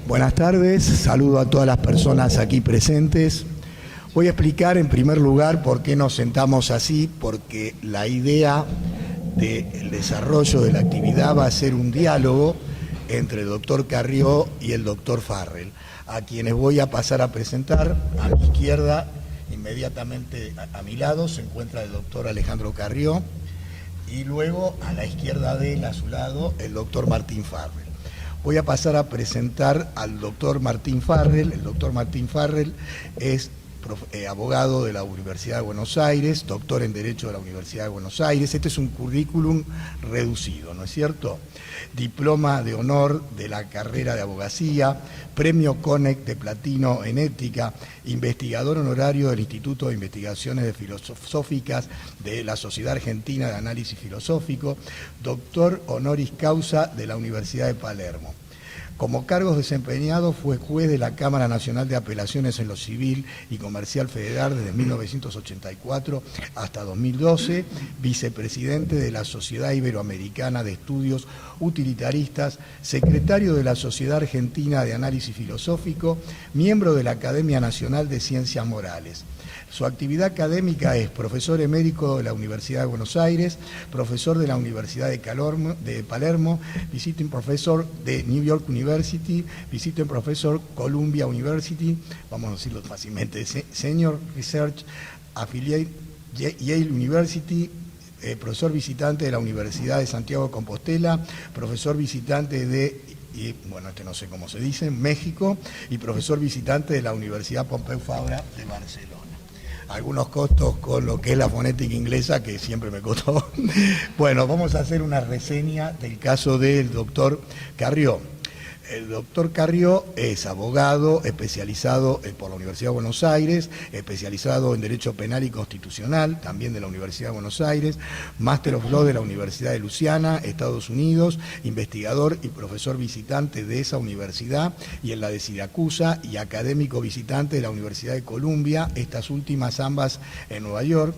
Buenas tardes, saludo a todas las personas aquí presentes. Voy a explicar en primer lugar por qué nos sentamos así, porque la idea del desarrollo de la actividad va a ser un diálogo entre el doctor Carrió y el doctor Farrell, a quienes voy a pasar a presentar. A mi izquierda, inmediatamente a mi lado, se encuentra el doctor Alejandro Carrió, y luego a la izquierda de él, a su lado, el doctor Martín Farrell. Voy a pasar a presentar al doctor Martín Farrell. El doctor Martín Farrell es abogado de la Universidad de Buenos Aires, doctor en Derecho de la Universidad de Buenos Aires. Este es un currículum reducido, ¿no es cierto? Diploma de honor de la carrera de abogacía, premio CONEC de platino en ética, investigador honorario del Instituto de Investigaciones Filosóficas de la Sociedad Argentina de Análisis Filosófico, doctor honoris causa de la Universidad de Palermo. Como cargos desempeñados fue juez de la Cámara Nacional de Apelaciones en lo Civil y Comercial Federal desde 1984 hasta 2012, vicepresidente de la Sociedad Iberoamericana de Estudios Utilitaristas, secretario de la Sociedad Argentina de Análisis Filosófico, miembro de la Academia Nacional de Ciencias Morales. Su actividad académica es profesor emérito de la Universidad de Buenos Aires, profesor de la Universidad de Palermo, visiting professor de New York University, visiting professor Columbia University, vamos a decirlo fácilmente, senior research affiliate Yale University, profesor visitante de la Universidad de Santiago de Compostela, profesor visitante de no sé cómo se dice, México, y profesor visitante de la Universidad Pompeu Fabra de Barcelona. Algunos costos con lo que es la fonética inglesa, que siempre me costó. Bueno, vamos a hacer una reseña del caso del doctor Carrió. El doctor Carrió es abogado especializado por la Universidad de Buenos Aires, especializado en Derecho Penal y Constitucional, también de la Universidad de Buenos Aires, Master of Law de la Universidad de Luisiana, Estados Unidos, investigador y profesor visitante de esa universidad y en la de Siracusa, y académico visitante de la Universidad de Columbia, estas últimas ambas en Nueva York,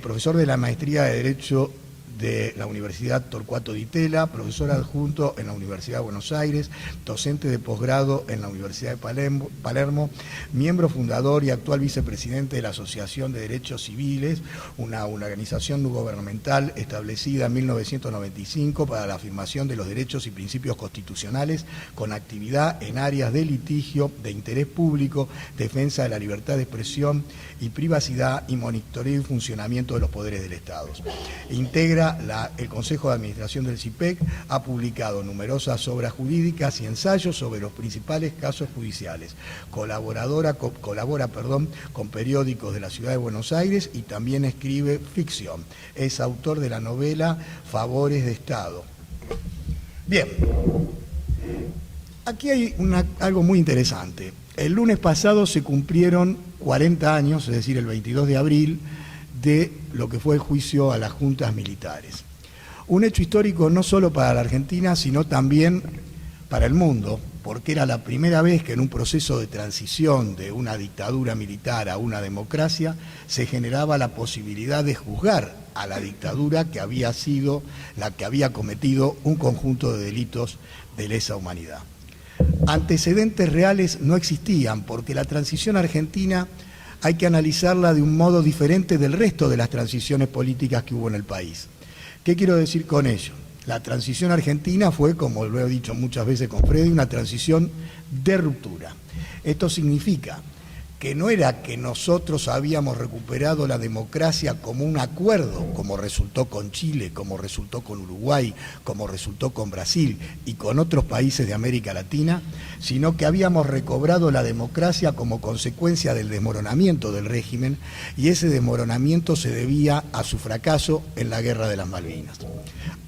profesor de la Maestría de Derecho de la Universidad Torcuato Di Tella, profesor adjunto en la Universidad de Buenos Aires, docente de posgrado en la Universidad de Palermo, miembro fundador y actual vicepresidente de la Asociación de Derechos Civiles, una organización no gubernamental establecida en 1995 para la afirmación de los derechos y principios constitucionales con actividad en áreas de litigio, de interés público, defensa de la libertad de expresión y privacidad y monitoreo y funcionamiento de los poderes del Estado. Integra el Consejo de Administración del CIPEC, ha publicado numerosas obras jurídicas y ensayos sobre los principales casos judiciales. Colabora con periódicos de la Ciudad de Buenos Aires y también escribe ficción. Es autor de la novela Favores de Estado. Bien, aquí hay algo muy interesante. El lunes pasado se cumplieron 40 años, es decir, el 22 de abril, de lo que fue el juicio a las juntas militares. Un hecho histórico no solo para la Argentina, sino también para el mundo, porque era la primera vez que en un proceso de transición de una dictadura militar a una democracia se generaba la posibilidad de juzgar a la dictadura que había sido la que había cometido un conjunto de delitos de lesa humanidad. Antecedentes reales no existían, porque la transición argentina hay que analizarla de un modo diferente del resto de las transiciones políticas que hubo en el país. ¿Qué quiero decir con ello? La transición argentina fue, como lo he dicho muchas veces con Freddy, una transición de ruptura. Esto significa que no era que nosotros habíamos recuperado la democracia como un acuerdo, como resultó con Chile, como resultó con Uruguay, como resultó con Brasil y con otros países de América Latina, sino que habíamos recobrado la democracia como consecuencia del desmoronamiento del régimen, y ese desmoronamiento se debía a su fracaso en la Guerra de las Malvinas.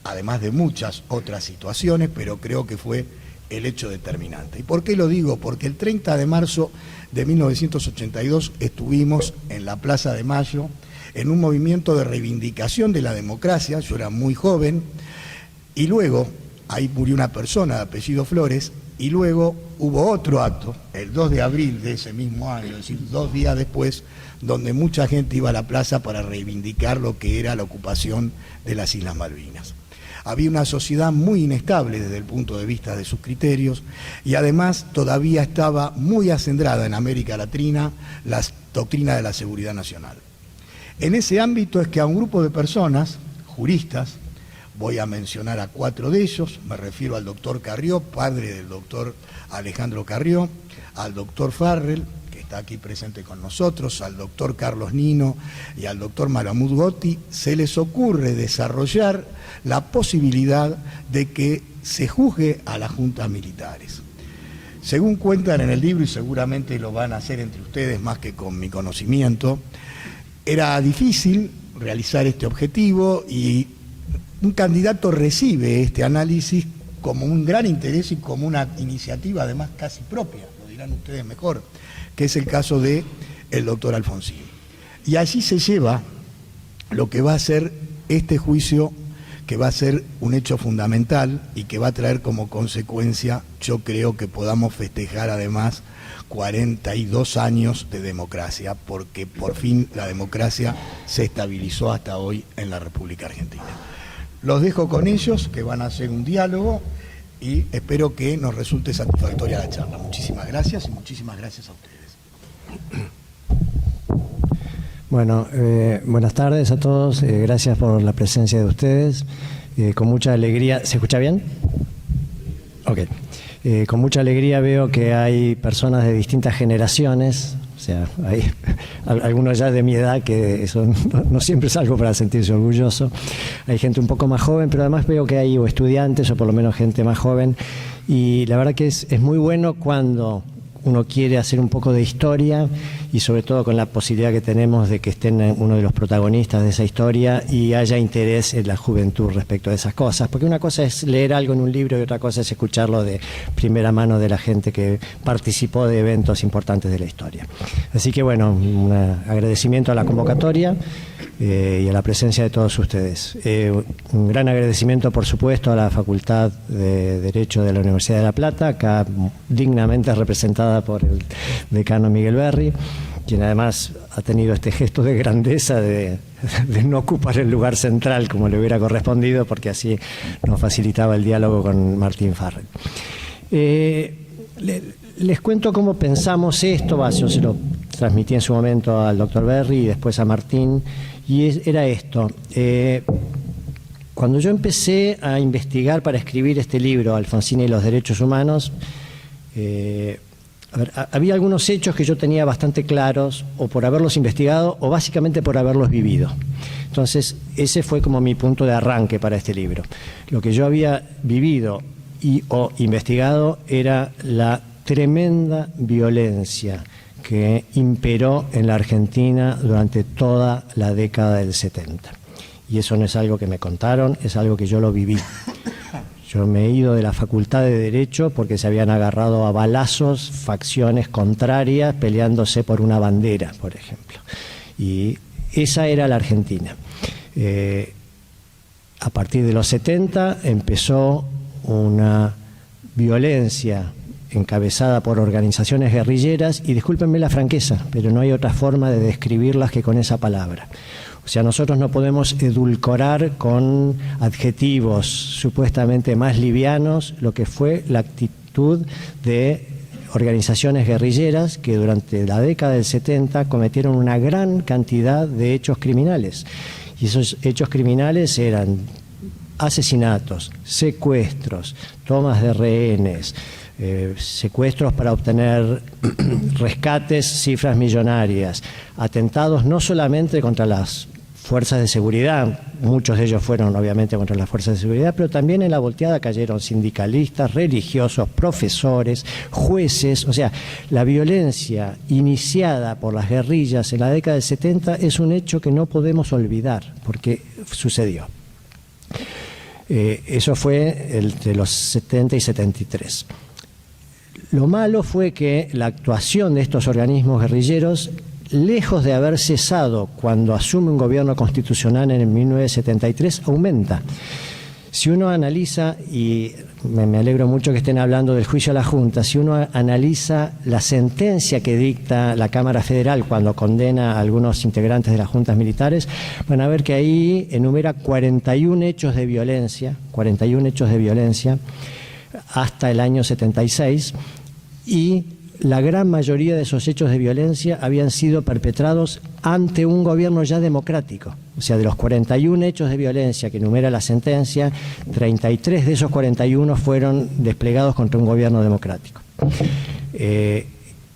Además de muchas otras situaciones, pero creo que fue el hecho determinante. ¿Y por qué lo digo? Porque el 30 de marzo de 1982 estuvimos en la Plaza de Mayo en un movimiento de reivindicación de la democracia. Yo era muy joven, y luego ahí murió una persona de apellido Flores, y luego hubo otro acto, el 2 de abril de ese mismo año, es decir, 2 días después, donde mucha gente iba a la plaza para reivindicar lo que era la ocupación de las Islas Malvinas. Había una sociedad muy inestable desde el punto de vista de sus criterios y además todavía estaba muy acendrada en América Latina la doctrina de la seguridad nacional. En ese ámbito es que a un grupo de personas, juristas, voy a mencionar a 4 de ellos, me refiero al doctor Carrió, padre del doctor Alejandro Carrió, al doctor Farrell, que está aquí presente con nosotros, al doctor Carlos Nino y al doctor Malamud Gotti, se les ocurre desarrollar la posibilidad de que se juzgue a las juntas militares. Según cuentan en el libro, y seguramente lo van a hacer entre ustedes más que con mi conocimiento, era difícil realizar este objetivo y un candidato recibe este análisis como un gran interés y como una iniciativa además casi propia, lo dirán ustedes mejor, que es el caso del doctor Alfonsín. Y allí se lleva lo que va a ser este juicio, que va a ser un hecho fundamental y que va a traer como consecuencia, yo creo que podamos festejar además 42 años de democracia, porque por fin la democracia se estabilizó hasta hoy en la República Argentina. Los dejo con ellos, que van a hacer un diálogo, y espero que nos resulte satisfactoria la charla. Muchísimas gracias y muchísimas gracias a ustedes. Bueno, buenas tardes a todos, gracias por la presencia de ustedes. Con mucha alegría, ¿se escucha bien? Ok. Con mucha alegría veo que hay personas de distintas generaciones, o sea, hay algunos ya de mi edad, que eso no siempre es algo para sentirse orgulloso. Hay gente un poco más joven, pero además veo que hay o estudiantes o por lo menos gente más joven. Y la verdad que es muy bueno cuando uno quiere hacer un poco de historia y sobre todo con la posibilidad que tenemos de que estén uno de los protagonistas de esa historia y haya interés en la juventud respecto a esas cosas, porque una cosa es leer algo en un libro y otra cosa es escucharlo de primera mano de la gente que participó de eventos importantes de la historia. Así que bueno, un agradecimiento a la convocatoria y a la presencia de todos ustedes. Un gran agradecimiento, por supuesto, a la Facultad de Derecho de la Universidad de La Plata, acá dignamente representada por el decano Miguel Berri, quien además ha tenido este gesto de grandeza de no ocupar el lugar central como le hubiera correspondido, porque así nos facilitaba el diálogo con Martín Farrell. Les cuento cómo pensamos esto, yo se lo transmití en su momento al doctor Berri y después a Martín, y era esto. Cuando yo empecé a investigar para escribir este libro, Alfonsín y los derechos humanos, había algunos hechos que yo tenía bastante claros, o por haberlos investigado, o básicamente por haberlos vivido. Entonces, ese fue como mi punto de arranque para este libro. Lo que yo había vivido o investigado era la tremenda violencia que imperó en la Argentina durante toda la década del 70. Y eso no es algo que me contaron, es algo que yo lo viví. Yo me he ido de la Facultad de Derecho porque se habían agarrado a balazos facciones contrarias peleándose por una bandera, por ejemplo. Y esa era la Argentina. A partir de los 70 empezó una violencia encabezada por organizaciones guerrilleras, y discúlpenme la franqueza, pero no hay otra forma de describirlas que con esa palabra. O sea, nosotros no podemos edulcorar con adjetivos supuestamente más livianos lo que fue la actitud de organizaciones guerrilleras que durante la década del 70 cometieron una gran cantidad de hechos criminales. Y esos hechos criminales eran asesinatos, secuestros, tomas de rehenes, secuestros para obtener rescates, cifras millonarias, atentados no solamente contra las fuerzas de seguridad, muchos de ellos fueron obviamente contra las fuerzas de seguridad, pero también en la volteada cayeron sindicalistas, religiosos, profesores, jueces. O sea, la violencia iniciada por las guerrillas en la década del 70 es un hecho que no podemos olvidar, porque sucedió. Eso fue entre los 70 y 73. Lo malo fue que la actuación de estos organismos guerrilleros, lejos de haber cesado cuando asume un gobierno constitucional en el 1973, aumenta. Si uno analiza, y me alegro mucho que estén hablando del juicio a la Junta, si uno analiza la sentencia que dicta la Cámara Federal cuando condena a algunos integrantes de las juntas militares, van a ver que ahí enumera 41 hechos de violencia, 41 hechos de violencia hasta el año 76, y la gran mayoría de esos hechos de violencia habían sido perpetrados ante un gobierno ya democrático. O sea, de los 41 hechos de violencia que enumera la sentencia, 33 de esos 41 fueron desplegados contra un gobierno democrático.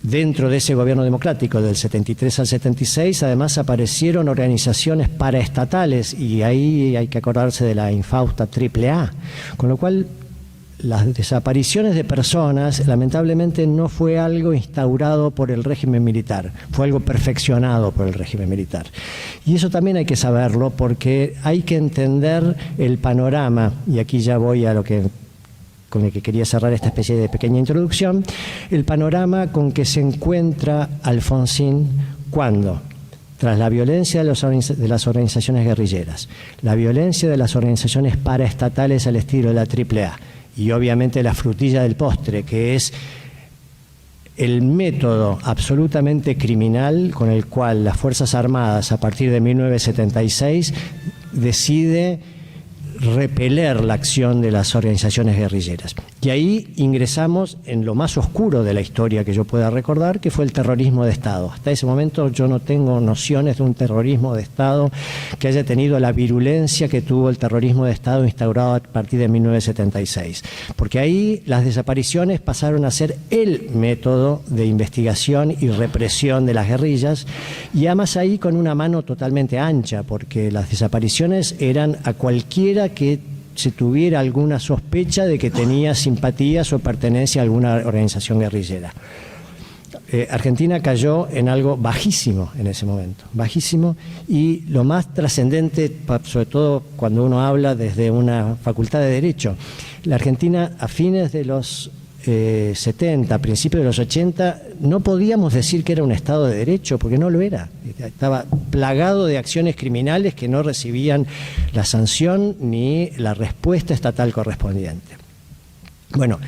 Dentro de ese gobierno democrático, del 73 al 76, además aparecieron organizaciones paraestatales, y ahí hay que acordarse de la infausta AAA, con lo cual las desapariciones de personas lamentablemente no fue algo instaurado por el régimen militar, fue algo perfeccionado por el régimen militar. Y eso también hay que saberlo, porque hay que entender el panorama, y aquí ya voy a lo que con el que quería cerrar esta especie de pequeña introducción, el panorama con que se encuentra Alfonsín cuando, tras la violencia de las organizaciones guerrilleras, la violencia de las organizaciones paraestatales al estilo de la AAA, y obviamente la frutilla del postre, que es el método absolutamente criminal con el cual las Fuerzas Armadas, a partir de 1976, decide repeler la acción de las organizaciones guerrilleras. Y ahí ingresamos en lo más oscuro de la historia que yo pueda recordar, que fue el terrorismo de Estado. Hasta ese momento yo no tengo nociones de un terrorismo de Estado que haya tenido la virulencia que tuvo el terrorismo de Estado instaurado a partir de 1976. Porque ahí las desapariciones pasaron a ser el método de investigación y represión de las guerrillas, y además ahí con una mano totalmente ancha, porque las desapariciones eran a cualquiera que se tuviera alguna sospecha de que tenía simpatías o pertenencia a alguna organización guerrillera. Argentina cayó en algo bajísimo en ese momento, bajísimo, y lo más trascendente, sobre todo cuando uno habla desde una facultad de Derecho, la Argentina a fines de los 70, principios de los 80, no podíamos decir que era un Estado de Derecho, porque no lo era. Estaba plagado de acciones criminales que no recibían la sanción ni la respuesta estatal correspondiente. Bueno,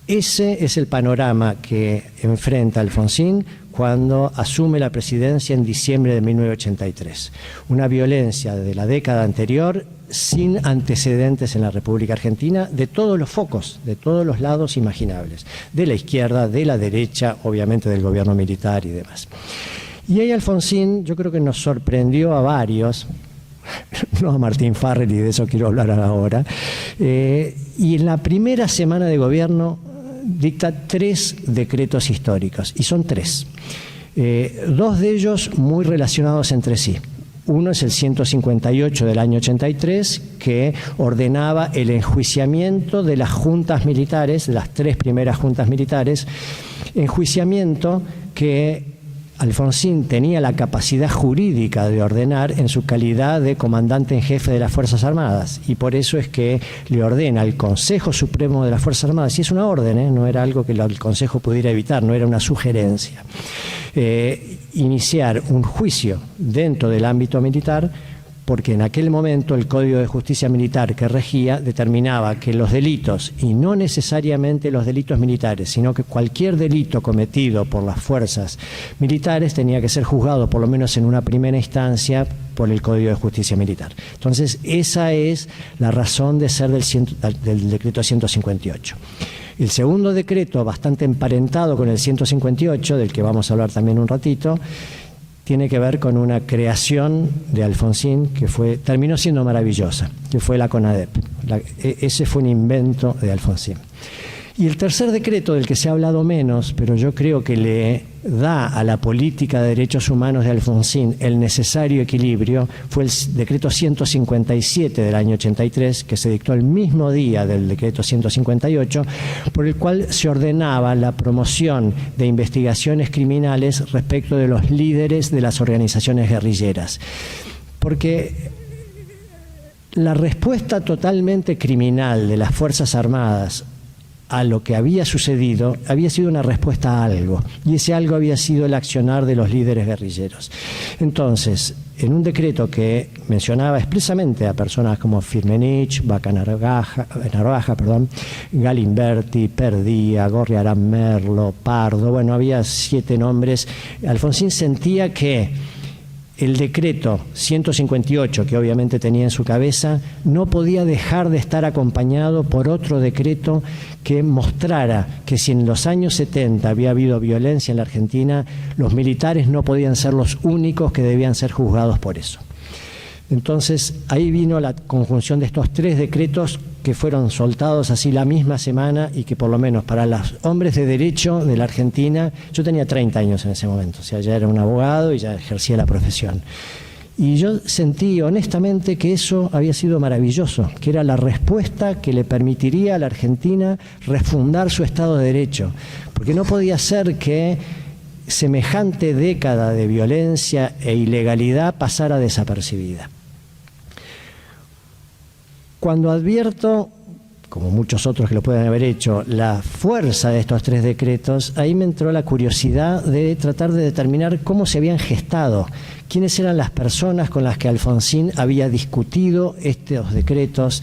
ese es el panorama que enfrenta Alfonsín cuando asume la presidencia en diciembre de 1983. Una violencia de la década anterior sin antecedentes en la República Argentina, de todos los focos, de todos los lados imaginables, de la izquierda, de la derecha, obviamente del gobierno militar y demás. Y ahí Alfonsín, yo creo que nos sorprendió a varios, no a Martín Farrell, y de eso quiero hablar ahora, y en la primera semana de gobierno dicta 3 decretos históricos, y son 3. 2 de ellos muy relacionados entre sí. Uno es el 158 del año 83, que ordenaba el enjuiciamiento de las juntas militares, de las 3 primeras juntas militares, enjuiciamiento que Alfonsín tenía la capacidad jurídica de ordenar en su calidad de comandante en jefe de las Fuerzas Armadas, y por eso es que le ordena al Consejo Supremo de las Fuerzas Armadas, y es una orden, no era algo que el Consejo pudiera evitar, no era una sugerencia, iniciar un juicio dentro del ámbito militar, porque en aquel momento el Código de Justicia Militar que regía determinaba que los delitos, y no necesariamente los delitos militares, sino que cualquier delito cometido por las fuerzas militares tenía que ser juzgado, por lo menos en una primera instancia, por el Código de Justicia Militar. Entonces, esa es la razón de ser del decreto 158. El segundo decreto, bastante emparentado con el 158, del que vamos a hablar también un ratito, tiene que ver con una creación de Alfonsín que terminó siendo maravillosa, que fue la CONADEP. Ese fue un invento de Alfonsín. Y el tercer decreto, del que se ha hablado menos, pero yo creo que le da a la política de derechos humanos de Alfonsín el necesario equilibrio, fue el decreto 157 del año 83, que se dictó el mismo día del decreto 158, por el cual se ordenaba la promoción de investigaciones criminales respecto de los líderes de las organizaciones guerrilleras. Porque la respuesta totalmente criminal de las Fuerzas Armadas a lo que había sucedido había sido una respuesta a algo, y ese algo había sido el accionar de los líderes guerrilleros. Entonces, en un decreto que mencionaba expresamente a personas como Firmenich, Vaca Narvaja, Galimberti, Perdía, Gorriarán Merlo, Pardo, bueno, había 7 nombres. Alfonsín sentía que el decreto 158, que obviamente tenía en su cabeza, no podía dejar de estar acompañado por otro decreto que mostrara que si en los años 70 había habido violencia en la Argentina, los militares no podían ser los únicos que debían ser juzgados por eso. Entonces, ahí vino la conjunción de estos 3 decretos que fueron soltados así la misma semana, y que por lo menos para los hombres de derecho de la Argentina, yo tenía 30 años en ese momento, o sea, ya era un abogado y ya ejercía la profesión. Y yo sentí honestamente que eso había sido maravilloso, que era la respuesta que le permitiría a la Argentina refundar su Estado de Derecho, porque no podía ser que semejante década de violencia e ilegalidad pasara desapercibida. Cuando advierto, como muchos otros que lo pueden haber hecho, la fuerza de estos 3 decretos, ahí me entró la curiosidad de tratar de determinar cómo se habían gestado, quiénes eran las personas con las que Alfonsín había discutido estos decretos,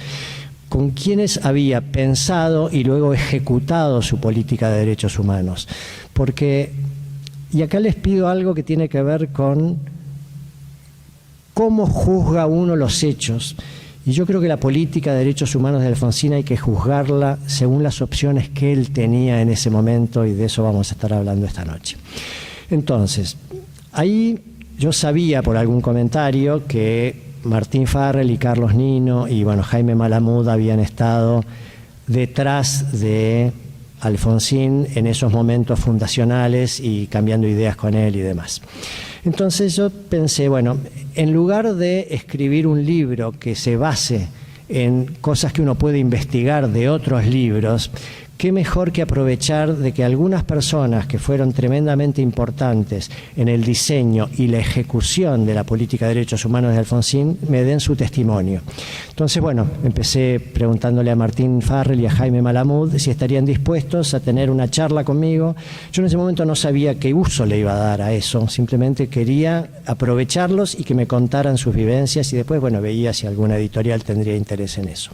con quienes había pensado y luego ejecutado su política de derechos humanos. Porque, y acá les pido algo que tiene que ver con cómo juzga uno los hechos. Y yo creo que la política de derechos humanos de Alfonsín hay que juzgarla según las opciones que él tenía en ese momento, y de eso vamos a estar hablando esta noche. Entonces, ahí yo sabía por algún comentario que Martín Farrell y Carlos Nino y bueno, Jaime Malamud habían estado detrás de Alfonsín en esos momentos fundacionales y cambiando ideas con él y demás. Entonces yo pensé, bueno, en lugar de escribir un libro que se base en cosas que uno puede investigar de otros libros, qué mejor que aprovechar de que algunas personas que fueron tremendamente importantes en el diseño y la ejecución de la política de derechos humanos de Alfonsín me den su testimonio. Entonces, bueno, empecé preguntándole a Martín Farrell y a Jaime Malamud si estarían dispuestos a tener una charla conmigo. Yo en ese momento no sabía qué uso le iba a dar a eso, simplemente quería aprovecharlos y que me contaran sus vivencias, y después, bueno, veía si alguna editorial tendría interés en eso.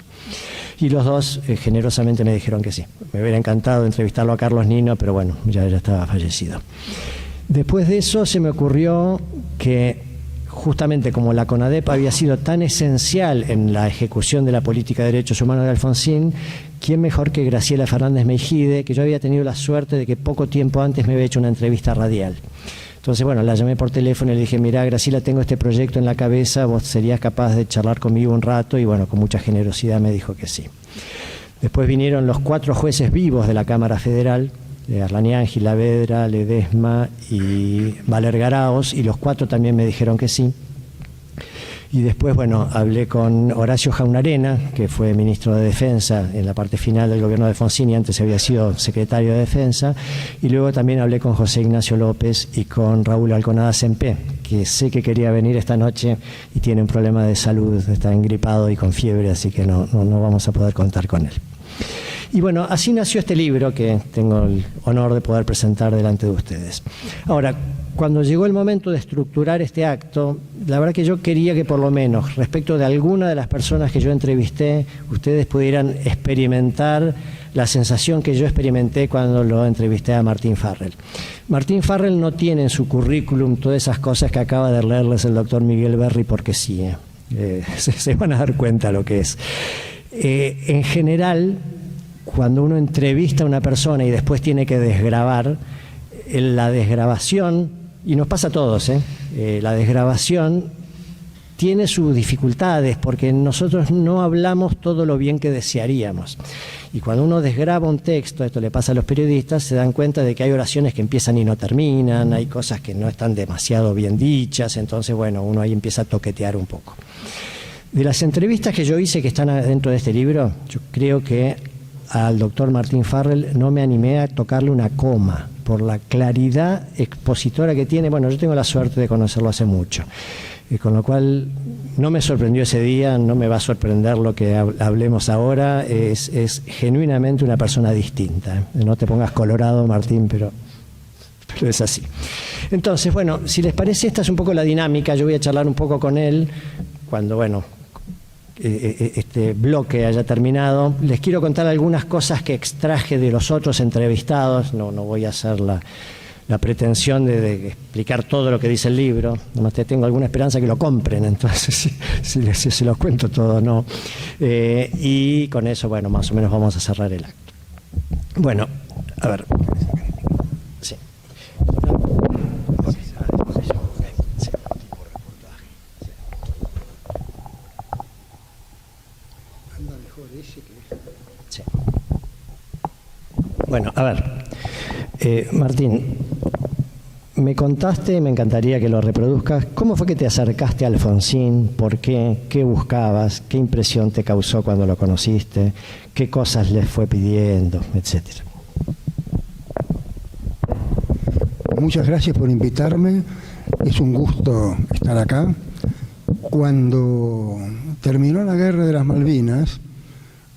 Y los dos generosamente me dijeron que sí. Me hubiera encantado entrevistarlo a Carlos Nino, pero bueno, ya estaba fallecido. Después de eso se me ocurrió que justamente como la CONADEP había sido tan esencial en la ejecución de la política de derechos humanos de Alfonsín, ¿quién mejor que Graciela Fernández Meijide, que yo había tenido la suerte de que poco tiempo antes me había hecho una entrevista radial? Entonces, bueno, la llamé por teléfono y le dije, mirá, Graciela, tengo este proyecto en la cabeza, vos serías capaz de charlar conmigo un rato, y bueno, con mucha generosidad me dijo que sí. Después vinieron los 4 jueces vivos de la Cámara Federal, Arlanián, Gilavedra, Ledesma y Valer Garaos, y los 4 también me dijeron que sí. Y después, bueno, hablé con Horacio Jaunarena, que fue ministro de Defensa en la parte final del gobierno de Alfonsín y antes había sido secretario de Defensa, y luego también hablé con José Ignacio López y con Raúl Alconada Sempé, que sé que quería venir esta noche y tiene un problema de salud, está engripado y con fiebre, así que no vamos a poder contar con él. Y bueno, así nació este libro que tengo el honor de poder presentar delante de ustedes. Ahora, cuando llegó el momento de estructurar este acto, la verdad que yo quería que por lo menos respecto de alguna de las personas que yo entrevisté, ustedes pudieran experimentar la sensación que yo experimenté cuando lo entrevisté a Martín Farrell. Martín Farrell no tiene en su currículum todas esas cosas que acaba de leerles el doctor Miguel Berry porque sí, se van a dar cuenta lo que es. En general, cuando uno entrevista a una persona y después tiene que desgrabar, la desgrabación, y nos pasa a todos, la desgrabación tiene sus dificultades porque nosotros no hablamos todo lo bien que desearíamos. Y cuando uno desgraba un texto, esto le pasa a los periodistas, se dan cuenta de que hay oraciones que empiezan y no terminan, hay cosas que no están demasiado bien dichas, entonces bueno, uno ahí empieza a toquetear un poco. De las entrevistas que yo hice que están dentro de este libro, yo creo que al doctor Martín Farrell no me animé a tocarle una coma por la claridad expositora que tiene. Bueno, yo tengo la suerte de conocerlo hace mucho. Con lo cual no me sorprendió ese día, no me va a sorprender lo que hablemos ahora, es genuinamente una persona distinta. No te pongas colorado, Martín, pero es así. Entonces, bueno, si les parece, esta es un poco la dinámica. Yo voy a charlar un poco con él cuando, bueno, este bloque haya terminado. Les quiero contar algunas cosas que extraje de los otros entrevistados. No voy a hacer la pretensión de explicar todo lo que dice el libro. Nomás tengo alguna esperanza que lo compren, entonces si se los cuento todo, no. Y con eso, bueno, más o menos vamos a cerrar el acto. Bueno, a ver. Sí. Sí. Bueno, a ver, Martín, me contaste, y me encantaría que lo reproduzcas, ¿cómo fue que te acercaste a Alfonsín? ¿Por qué? ¿Qué buscabas? ¿Qué impresión te causó cuando lo conociste? ¿Qué cosas les fue pidiendo? Etcétera. Muchas gracias por invitarme, es un gusto estar acá. Cuando terminó la Guerra de las Malvinas,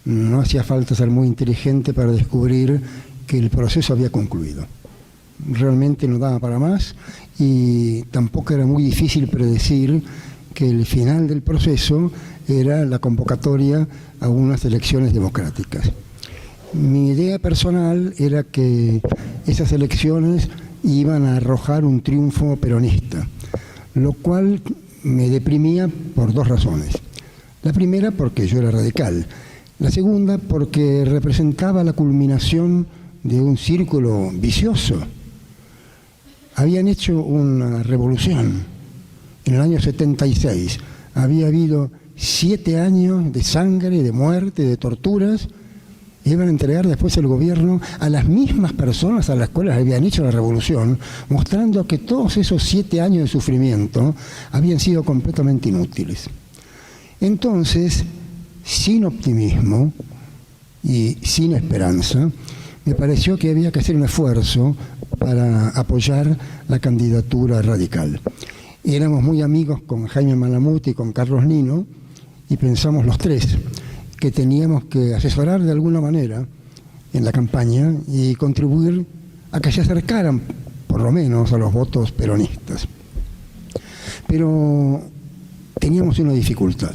no hacía falta ser muy inteligente para descubrir que el proceso había concluido. Realmente no daba para más y tampoco era muy difícil predecir que el final del proceso era la convocatoria a unas elecciones democráticas. Mi idea personal era que esas elecciones iban a arrojar un triunfo peronista, lo cual me deprimía por dos razones. La primera, porque yo era radical. La segunda, porque representaba la culminación de un círculo vicioso. Habían hecho una revolución en el año 76. Había habido 7 años de sangre, de muerte, de torturas. Iban a entregar después el gobierno a las mismas personas a las cuales habían hecho la revolución, mostrando que todos esos 7 años de sufrimiento habían sido completamente inútiles. Entonces, sin optimismo y sin esperanza, me pareció que había que hacer un esfuerzo para apoyar la candidatura radical. Éramos muy amigos con Jaime Malamud y con Carlos Nino y pensamos los tres que teníamos que asesorar de alguna manera en la campaña y contribuir a que se acercaran por lo menos a los votos peronistas. Pero teníamos una dificultad.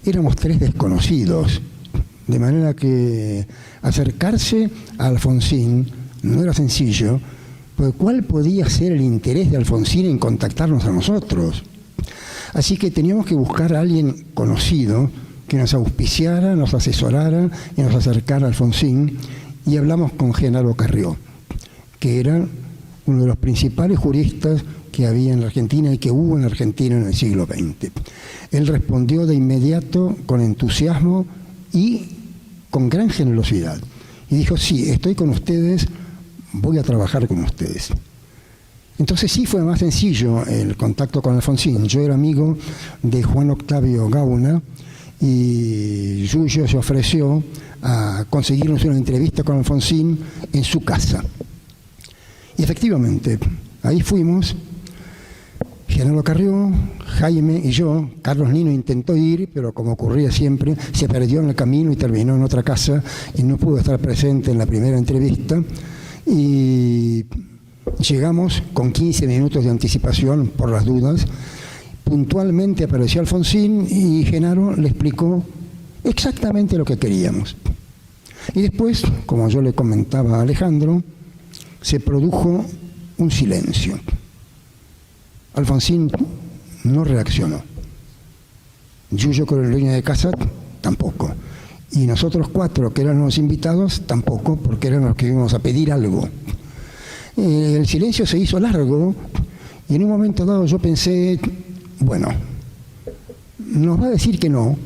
Éramos 3 desconocidos, de manera que acercarse a Alfonsín no era sencillo, porque ¿cuál podía ser el interés de Alfonsín en contactarnos a nosotros? Así que teníamos que buscar a alguien conocido que nos auspiciara, nos asesorara y nos acercara a Alfonsín, y hablamos con Genaro Carrió, que era uno de los principales juristas que había en la Argentina y que hubo en la Argentina en el siglo XX. Él respondió de inmediato con entusiasmo y con gran generosidad. Y dijo, sí, estoy con ustedes, voy a trabajar con ustedes. Entonces sí fue más sencillo el contacto con Alfonsín. Yo era amigo de Juan Octavio Gauna y Yuyo se ofreció a conseguirnos una entrevista con Alfonsín en su casa. Y efectivamente, ahí fuimos, Genaro Carrió, Jaime y yo. Carlos Nino intentó ir, pero como ocurría siempre, se perdió en el camino y terminó en otra casa y no pudo estar presente en la primera entrevista. Y llegamos con 15 minutos de anticipación por las dudas. Puntualmente apareció Alfonsín y Genaro le explicó exactamente lo que queríamos. Y después, como yo le comentaba a Alejandro, se produjo un silencio. Alfonsín no reaccionó. Yuyo, con el dueño de casa, tampoco. Y nosotros 4, que eran los invitados, tampoco, porque eran los que íbamos a pedir algo. El silencio se hizo largo y en un momento dado yo pensé, bueno, nos va a decir que no,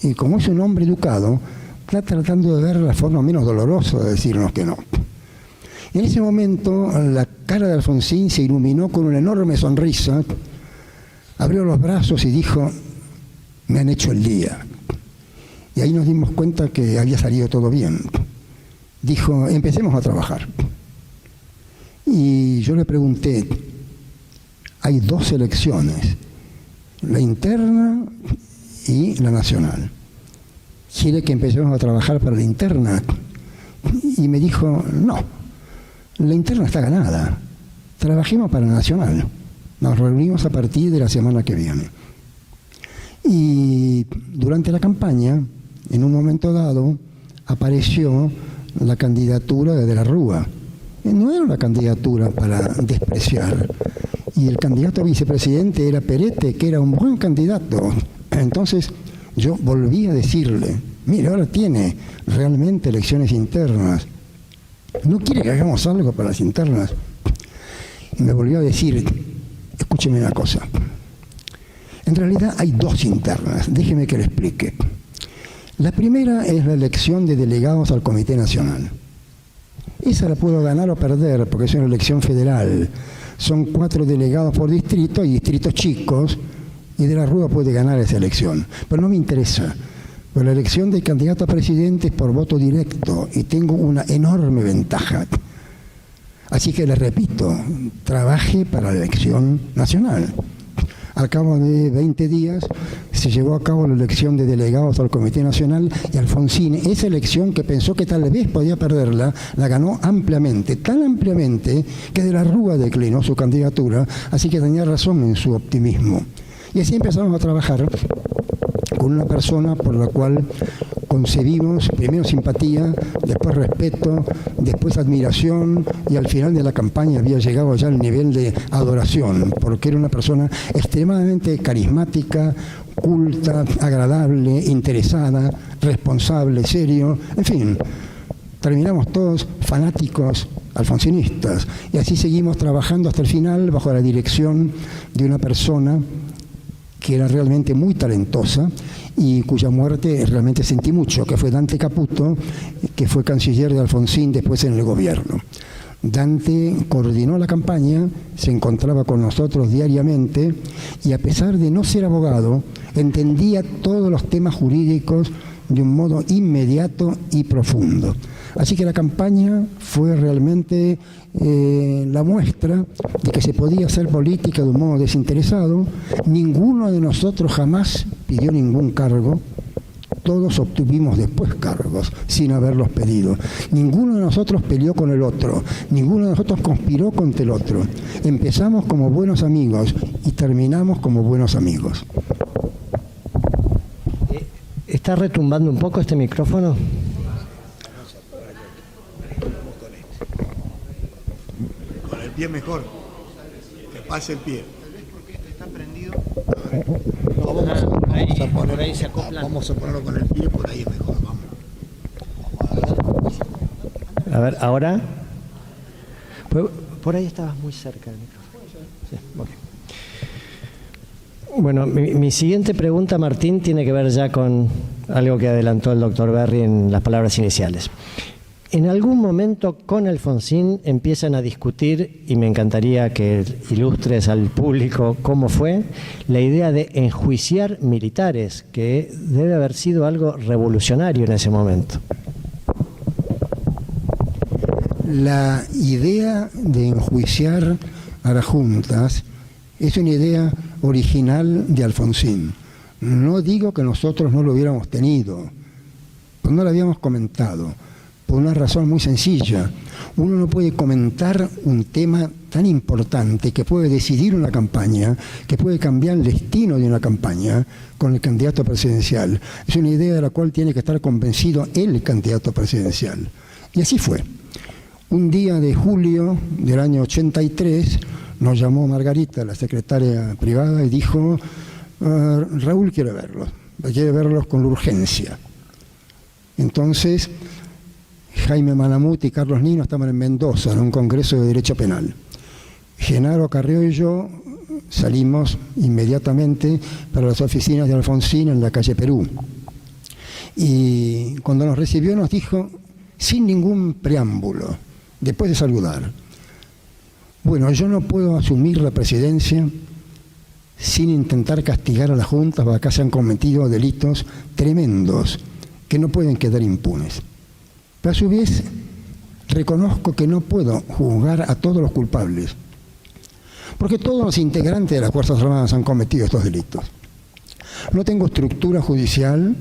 y como es un hombre educado, está tratando de ver la forma menos dolorosa de decirnos que no. Y en ese momento la cara de Alfonsín se iluminó con una enorme sonrisa, abrió los brazos y dijo, me han hecho el día. Y ahí nos dimos cuenta que había salido todo bien. Dijo, empecemos a trabajar. Y yo le pregunté, hay dos elecciones, la interna y la nacional. ¿Quiere que empecemos a trabajar para la interna? Y me dijo, no, la interna está ganada, trabajemos para la nacional. Nos reunimos a partir de la semana que viene. Y durante la campaña, en un momento dado, apareció la candidatura de la Rúa. No era una candidatura para despreciar. Y el candidato a vicepresidente era Perete, que era un buen candidato. Entonces yo volví a decirle, mire, ahora tiene realmente elecciones internas. ¿No quiere que hagamos algo para las internas? Y me volvió a decir, escúcheme una cosa. En realidad hay dos internas, déjeme que le explique. La primera es la elección de delegados al Comité Nacional. Esa la puedo ganar o perder, porque es una elección federal. Son 4 delegados por distrito y distritos chicos, y de la Rúa puede ganar esa elección. Pero no me interesa, porque la elección del candidato a presidente es por voto directo, y tengo una enorme ventaja. Así que le repito, trabaje para la elección nacional. Al cabo de 20 días se llevó a cabo la elección de delegados al Comité Nacional y Alfonsín, esa elección que pensó que tal vez podía perderla, la ganó ampliamente, tan ampliamente que de la Rúa declinó su candidatura, así que tenía razón en su optimismo. Y así empezamos a trabajar con una persona por la cual concebimos primero simpatía, después respeto, después admiración, y al final de la campaña había llegado ya al nivel de adoración, porque era una persona extremadamente carismática, culta, agradable, interesada, responsable, serio, en fin, terminamos todos fanáticos alfonsinistas, y así seguimos trabajando hasta el final bajo la dirección de una persona que era realmente muy talentosa y cuya muerte realmente sentí mucho, que fue Dante Caputo, que fue canciller de Alfonsín después en el gobierno. Dante coordinó la campaña, se encontraba con nosotros diariamente y a pesar de no ser abogado, entendía todos los temas jurídicos de un modo inmediato y profundo. Así que la campaña fue realmente la muestra de que se podía hacer política de un modo desinteresado. Ninguno de nosotros jamás pidió ningún cargo. Todos obtuvimos después cargos sin haberlos pedido. Ninguno de nosotros peleó con el otro. Ninguno de nosotros conspiró contra el otro. Empezamos como buenos amigos y terminamos como buenos amigos. ¿Está retumbando un poco este micrófono? Con el pie mejor. Que pase el pie. Porque este está prendido. No, vamos a ponerlo con el pie, por ahí es mejor. Vamos. A ver, ¿ahora? Por ahí estabas muy cerca del micrófono. Sí, okay. Bueno, mi siguiente pregunta, Martín, tiene que ver ya con algo que adelantó el doctor Berry en las palabras iniciales. En algún momento con Alfonsín empiezan a discutir, y me encantaría que ilustres al público cómo fue, la idea de enjuiciar militares, que debe haber sido algo revolucionario en ese momento. La idea de enjuiciar a las juntas es una idea original de Alfonsín. No digo que nosotros no lo hubiéramos tenido, pero no lo habíamos comentado, por una razón muy sencilla. Uno no puede comentar un tema tan importante que puede decidir una campaña, que puede cambiar el destino de una campaña con el candidato presidencial. Es una idea de la cual tiene que estar convencido el candidato presidencial. Y así fue. Un día de julio del año 83 nos llamó Margarita, la secretaria privada, y dijo: Raúl quiere verlos con urgencia. Entonces Jaime Malamud y Carlos Nino estaban en Mendoza en un congreso de Derecho Penal. Genaro Carrió y yo salimos inmediatamente para las oficinas de Alfonsín en la calle Perú. Y cuando nos recibió nos dijo, sin ningún preámbulo, después de saludar: bueno, yo no puedo asumir la presidencia sin intentar castigar a las juntas, porque acá se han cometido delitos tremendos que no pueden quedar impunes. Pero a su vez reconozco que no puedo juzgar a todos los culpables, porque todos los integrantes de las Fuerzas Armadas han cometido estos delitos. No tengo estructura judicial,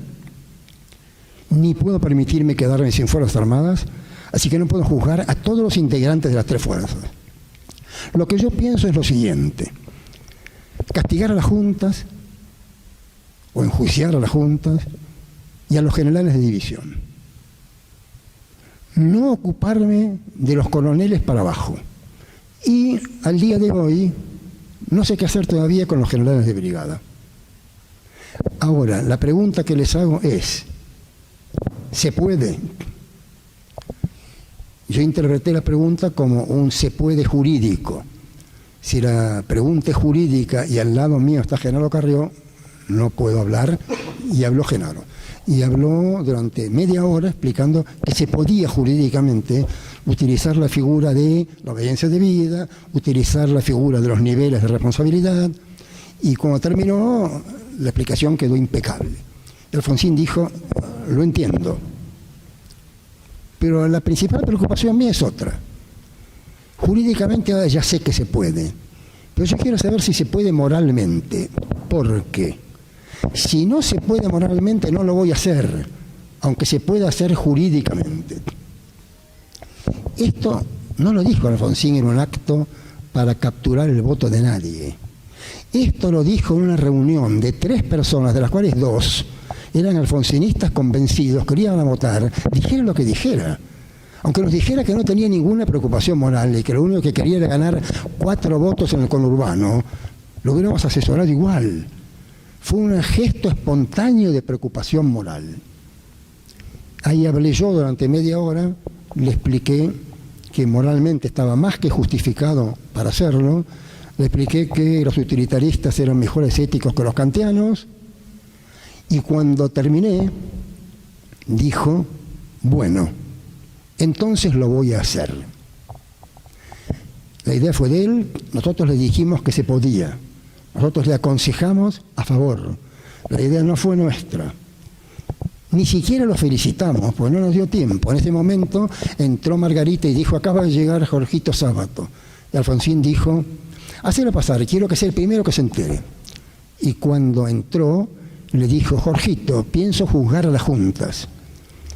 ni puedo permitirme quedarme sin Fuerzas Armadas, así que no puedo juzgar a todos los integrantes de las tres fuerzas. Lo que yo pienso es lo siguiente: castigar a las juntas, o enjuiciar a las juntas, y a los generales de división. No ocuparme de los coroneles para abajo. Y al día de hoy, no sé qué hacer todavía con los generales de brigada. Ahora, la pregunta que les hago es, ¿se puede? Yo interpreté la pregunta como un se puede jurídico. Si la pregunta es jurídica y al lado mío está Genaro Carrió, no puedo hablar, y habló Genaro. Y habló durante media hora explicando que se podía jurídicamente utilizar la figura de la obediencia debida, utilizar la figura de los niveles de responsabilidad, y cuando terminó, la explicación quedó impecable. Alfonsín dijo, lo entiendo, pero la principal preocupación mía es otra. Jurídicamente ahora ya sé que se puede, pero yo quiero saber si se puede moralmente. ¿Por qué? Si no se puede moralmente, no lo voy a hacer, aunque se pueda hacer jurídicamente. Esto no lo dijo Alfonsín en un acto para capturar el voto de nadie. Esto lo dijo en una reunión de 3 personas, de las cuales 2 eran alfonsinistas convencidos, que iban a votar, dijera lo que dijera. Aunque nos dijera que no tenía ninguna preocupación moral y que lo único que quería era ganar 4 votos en el conurbano, lo hubiéramos asesorado igual. Fue un gesto espontáneo de preocupación moral. Ahí hablé yo durante media hora, le expliqué que moralmente estaba más que justificado para hacerlo, le expliqué que los utilitaristas eran mejores éticos que los kantianos, y cuando terminé, dijo, bueno, entonces lo voy a hacer. La idea fue de él, nosotros le dijimos que se podía. Nosotros le aconsejamos a favor. La idea no fue nuestra. Ni siquiera lo felicitamos, porque no nos dio tiempo. En ese momento entró Margarita y dijo, acaba de llegar Jorgito Sábato. Y Alfonsín dijo, hacelo pasar, quiero que sea el primero que se entere. Y cuando entró, le dijo, Jorgito, pienso juzgar a las juntas.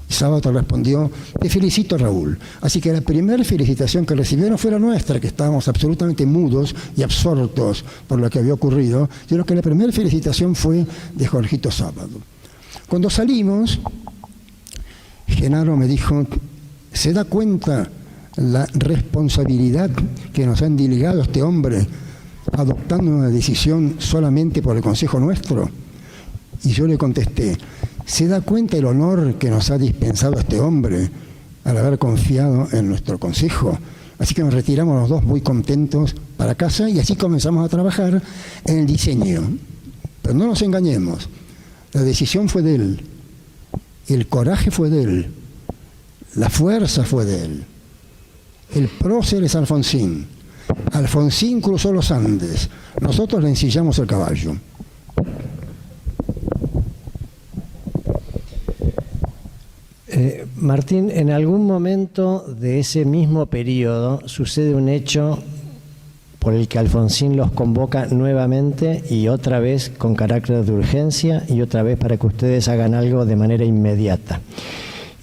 Sábato respondió, te felicito, Raúl. Así que la primera felicitación que recibió no fue la nuestra, que estábamos absolutamente mudos y absortos por lo que había ocurrido, sino que la primera felicitación fue de Jorgito Sábato. Cuando salimos, Genaro me dijo, ¿se da cuenta la responsabilidad que nos han delegado este hombre adoptando una decisión solamente por el consejo nuestro? Y yo le contesté, ¿se da cuenta el honor que nos ha dispensado este hombre al haber confiado en nuestro consejo? Así que nos retiramos los dos muy contentos para casa y así comenzamos a trabajar en el diseño. Pero no nos engañemos, la decisión fue de él, el coraje fue de él, la fuerza fue de él. El prócer es Alfonsín. Alfonsín cruzó los Andes, nosotros le ensillamos el caballo. Martín, en algún momento de ese mismo periodo sucede un hecho por el que Alfonsín los convoca nuevamente y otra vez con carácter de urgencia y otra vez para que ustedes hagan algo de manera inmediata.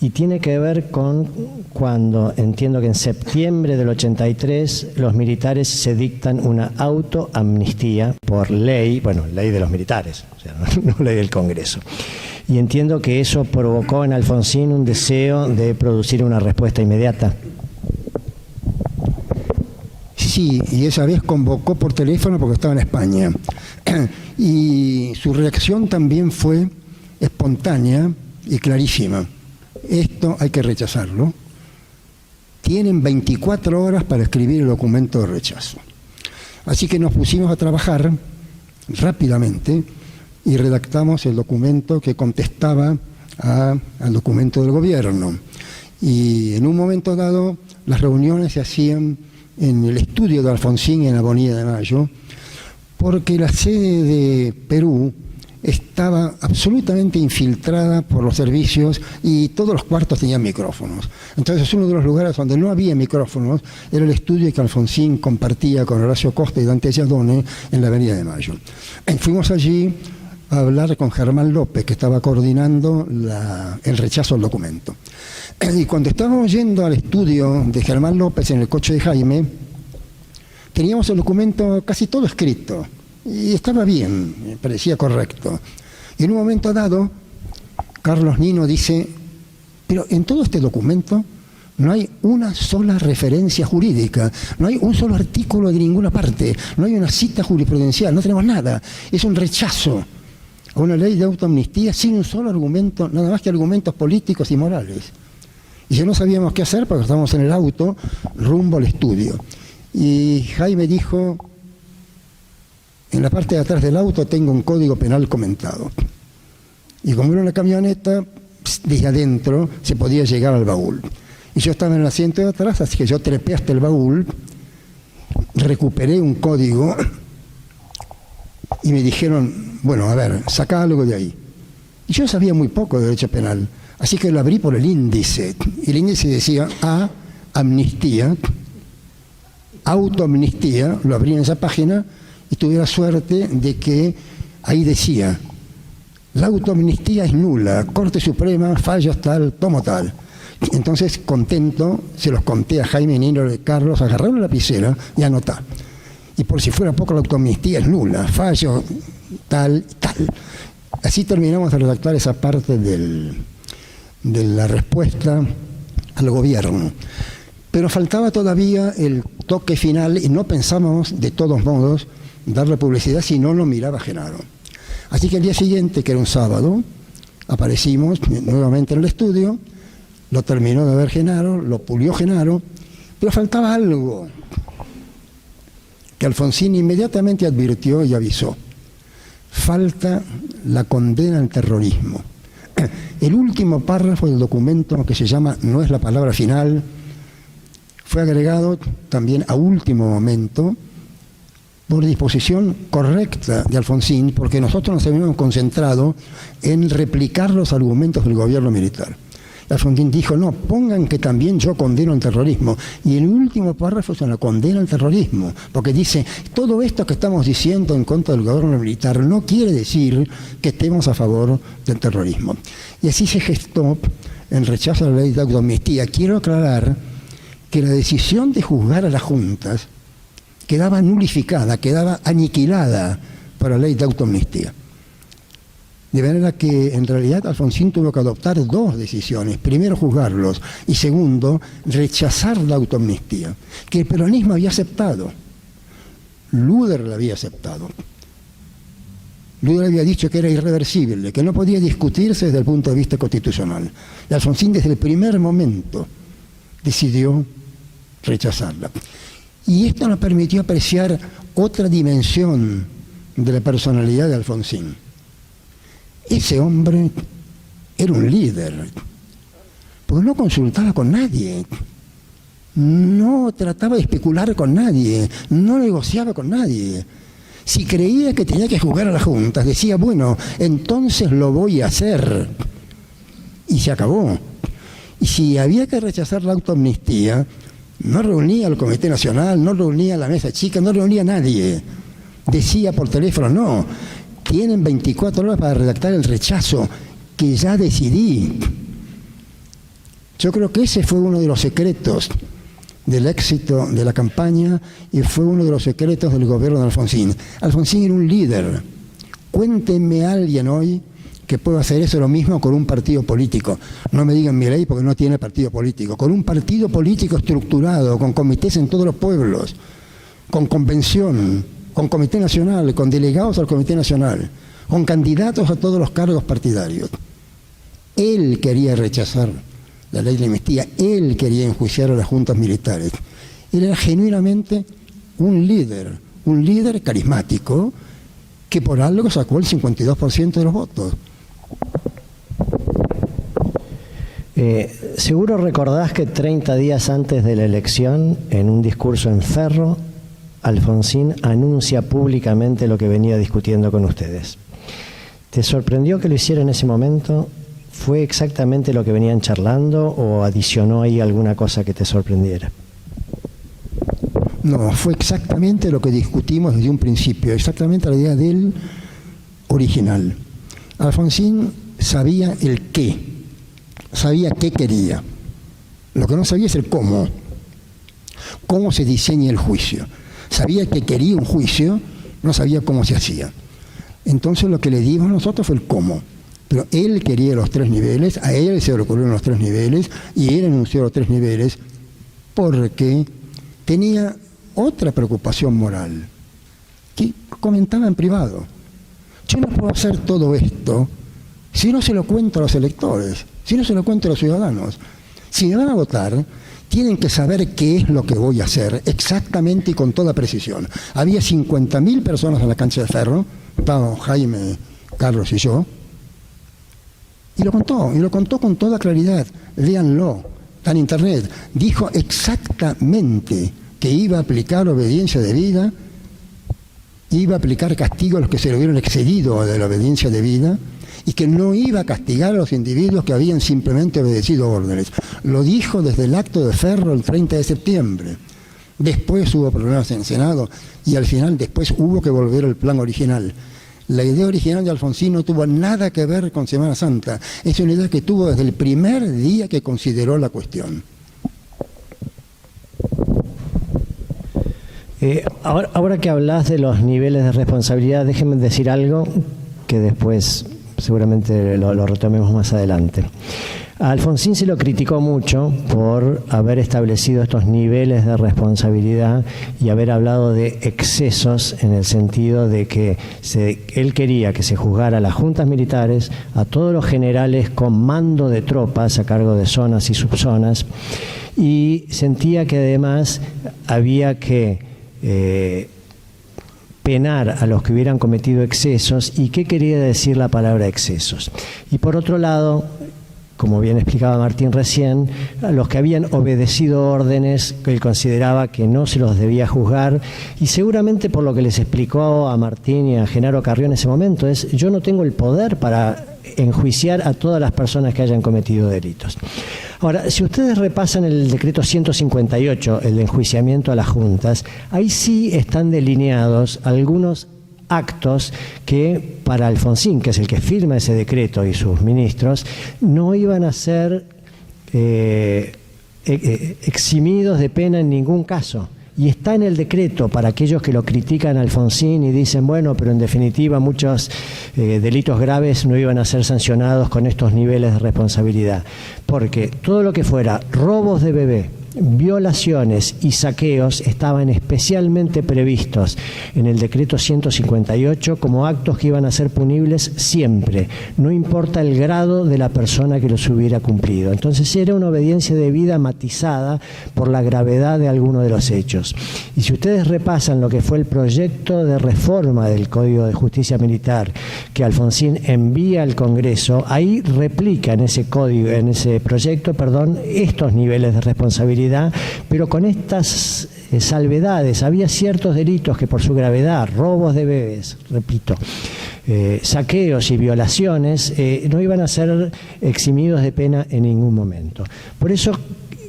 Y tiene que ver con cuando, entiendo que en septiembre del 83, los militares se dictan una autoamnistía por ley, bueno, ley de los militares, o sea, no ley del Congreso. Y entiendo que eso provocó en Alfonsín un deseo de producir una respuesta inmediata. Sí, y esa vez convocó por teléfono porque estaba en España. Y su reacción también fue espontánea y clarísima. Esto hay que rechazarlo. Tienen 24 horas para escribir el documento de rechazo. Así que nos pusimos a trabajar rápidamente y redactamos el documento que contestaba al documento del gobierno. Y en un momento dado, las reuniones se hacían en el estudio de Alfonsín en la Avenida de Mayo, porque la sede de Perú estaba absolutamente infiltrada por los servicios y todos los cuartos tenían micrófonos. Entonces uno de los lugares donde no había micrófonos era el estudio que Alfonsín compartía con Horacio Costa y Dante Giadone en la Avenida de Mayo. Fuimos allí a hablar con Germán López, que estaba coordinando el rechazo al documento. Y cuando estábamos yendo al estudio de Germán López en el coche de Jaime, teníamos el documento casi todo escrito. Y estaba bien, me parecía correcto. Y en un momento dado, Carlos Nino dice, pero en todo este documento no hay una sola referencia jurídica, no hay un solo artículo de ninguna parte, no hay una cita jurisprudencial, no tenemos nada. Es un rechazo a una ley de autoamnistía sin un solo argumento, nada más que argumentos políticos y morales. Y ya no sabíamos qué hacer porque estábamos en el auto rumbo al estudio. Y Jaime dijo, en la parte de atrás del auto tengo un código penal comentado. Y como era una camioneta, desde adentro se podía llegar al baúl. Y yo estaba en el asiento de atrás, así que yo trepé hasta el baúl, recuperé un código y me dijeron, bueno, a ver, saca algo de ahí. Y yo sabía muy poco de derecho penal, así que lo abrí por el índice. Y el índice decía A, amnistía, autoamnistía, lo abrí en esa página y tuve la suerte de que ahí decía, la autoamnistía es nula, Corte Suprema, fallos tal, tomo tal. Entonces, contento, se los conté a Jaime, Nino y Carlos, agarraron la lapicera y anotá. Y por si fuera poco, la autoamnistía es nula, fallo tal, tal. Así terminamos de redactar esa parte de la respuesta al gobierno. Pero faltaba todavía el toque final y no pensábamos, de todos modos, darle publicidad si no lo miraba Genaro. Así que el día siguiente, que era un sábado, aparecimos nuevamente en el estudio, lo terminó de ver Genaro, lo pulió Genaro, pero faltaba algo que Alfonsín inmediatamente advirtió y avisó. Falta la condena al terrorismo. El último párrafo del documento, que se llama No es la palabra final, fue agregado también a último momento por disposición correcta de Alfonsín, porque nosotros nos habíamos concentrado en replicar los argumentos del gobierno militar. Alfonsín dijo, no, pongan que también yo condeno el terrorismo. Y el último párrafo es una condena al terrorismo, porque dice, todo esto que estamos diciendo en contra del gobierno militar no quiere decir que estemos a favor del terrorismo. Y así se gestó el rechazo a la ley de autoamnistía. Quiero aclarar que la decisión de juzgar a las juntas quedaba nulificada, quedaba aniquilada por la ley de autoamnistía. De manera que en realidad Alfonsín tuvo que adoptar dos decisiones. Primero, juzgarlos, y segundo, rechazar la autoamnistía, que el peronismo había aceptado. Luder la había aceptado. Luder había dicho que era irreversible, que no podía discutirse desde el punto de vista constitucional. Y Alfonsín desde el primer momento decidió rechazarla. Y esto nos permitió apreciar otra dimensión de la personalidad de Alfonsín. Ese hombre era un líder, porque no consultaba con nadie, no trataba de especular con nadie, no negociaba con nadie. Si creía que tenía que jugar a las juntas, decía, bueno, entonces lo voy a hacer. Y se acabó. Y si había que rechazar la autoamnistía, no reunía al Comité Nacional, no reunía a la mesa chica, no reunía a nadie. Decía por teléfono, no, tienen 24 horas para redactar el rechazo, que ya decidí. Yo creo que ese fue uno de los secretos del éxito de la campaña y fue uno de los secretos del gobierno de Alfonsín. Alfonsín era un líder. Cuéntenme a alguien hoy que pueda hacer eso lo mismo con un partido político. No me digan Milei porque no tiene partido político. Con un partido político estructurado, con comités en todos los pueblos, con convención, con Comité Nacional, con delegados al Comité Nacional, con candidatos a todos los cargos partidarios. Él quería rechazar la ley de amnistía, él quería enjuiciar a las juntas militares. Él era genuinamente un líder carismático que por algo sacó el 52% de los votos. Seguro recordás que 30 días antes de la elección, en un discurso en Ferro, Alfonsín anuncia públicamente lo que venía discutiendo con ustedes. ¿te sorprendió que lo hiciera en ese momento? ¿Fue exactamente lo que venían charlando o adicionó ahí alguna cosa que te sorprendiera? No, fue exactamente lo que discutimos desde un principio, exactamente la idea del original. Alfonsín sabía el qué, sabía qué quería. Lo que no sabía es el cómo se diseña el juicio. Sabía que quería un juicio, no sabía cómo se hacía. Entonces lo que le dimos nosotros fue el cómo. Pero él quería los 3 niveles, a él se le ocurrieron los 3 niveles, y él anunció los 3 niveles porque tenía otra preocupación moral, que comentaba en privado. Yo no puedo hacer todo esto si no se lo cuento a los electores, si no se lo cuento a los ciudadanos. Si me van a votar, tienen que saber qué es lo que voy a hacer, exactamente y con toda precisión. Había 50.000 personas en la cancha de Ferro, estábamos Jaime, Carlos y yo, y lo contó con toda claridad. Léanlo, está en internet. Dijo exactamente que iba a aplicar obediencia debida, iba a aplicar castigo a los que se le hubieran excedido de la obediencia debida, y que no iba a castigar a los individuos que habían simplemente obedecido órdenes. Lo dijo desde el acto de Ferro el 30 de septiembre. Después hubo problemas en el Senado y al final después hubo que volver al plan original. La idea original de Alfonsín no tuvo nada que ver con Semana Santa. Es una idea que tuvo desde el primer día que consideró la cuestión. Ahora que hablas de los niveles de responsabilidad, déjenme decir algo que después seguramente lo retomemos más adelante. A Alfonsín se lo criticó mucho por haber establecido estos niveles de responsabilidad y haber hablado de excesos, en el sentido de que él quería que se juzgara a las juntas militares, a todos los generales con mando de tropas a cargo de zonas y subzonas, y sentía que además había que penar a los que hubieran cometido excesos. ¿Y qué quería decir la palabra excesos? Y por otro lado, como bien explicaba Martín recién, a los que habían obedecido órdenes que él consideraba que no se los debía juzgar, y seguramente por lo que les explicó a Martín y a Genaro Carrió en ese momento, es: yo no tengo el poder para enjuiciar a todas las personas que hayan cometido delitos. Ahora, si ustedes repasan el decreto 158, el de enjuiciamiento a las juntas, ahí sí están delineados algunos actos que para Alfonsín, que es el que firma ese decreto, y sus ministros, no iban a ser eximidos de pena en ningún caso. Y está en el decreto para aquellos que lo critican a Alfonsín y dicen, bueno, pero en definitiva muchos delitos graves no iban a ser sancionados con estos niveles de responsabilidad. Porque todo lo que fuera robos de bebé, violaciones y saqueos estaban especialmente previstos en el decreto 158 como actos que iban a ser punibles siempre, no importa el grado de la persona que los hubiera cumplido. Entonces era una obediencia debida matizada por la gravedad de alguno de los hechos. Y si ustedes repasan lo que fue el proyecto de reforma del Código de Justicia Militar que Alfonsín envía al Congreso, ahí replica en ese código, en ese proyecto, estos niveles de responsabilidad, pero con estas salvedades. Había ciertos delitos que por su gravedad, robos de bebés, repito, saqueos y violaciones, no iban a ser eximidos de pena en ningún momento. Por eso,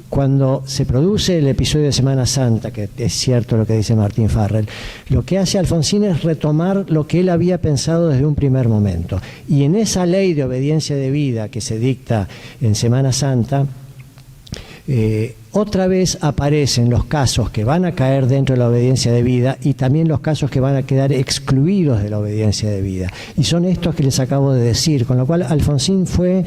cuando se produce el episodio de Semana Santa, que es cierto lo que dice Martín Farrell, lo que hace Alfonsín es retomar lo que él había pensado desde un primer momento. Y en esa ley de obediencia debida que se dicta en Semana Santa, otra vez aparecen los casos que van a caer dentro de la obediencia debida y también los casos que van a quedar excluidos de la obediencia debida. Y son estos que les acabo de decir, con lo cual Alfonsín fue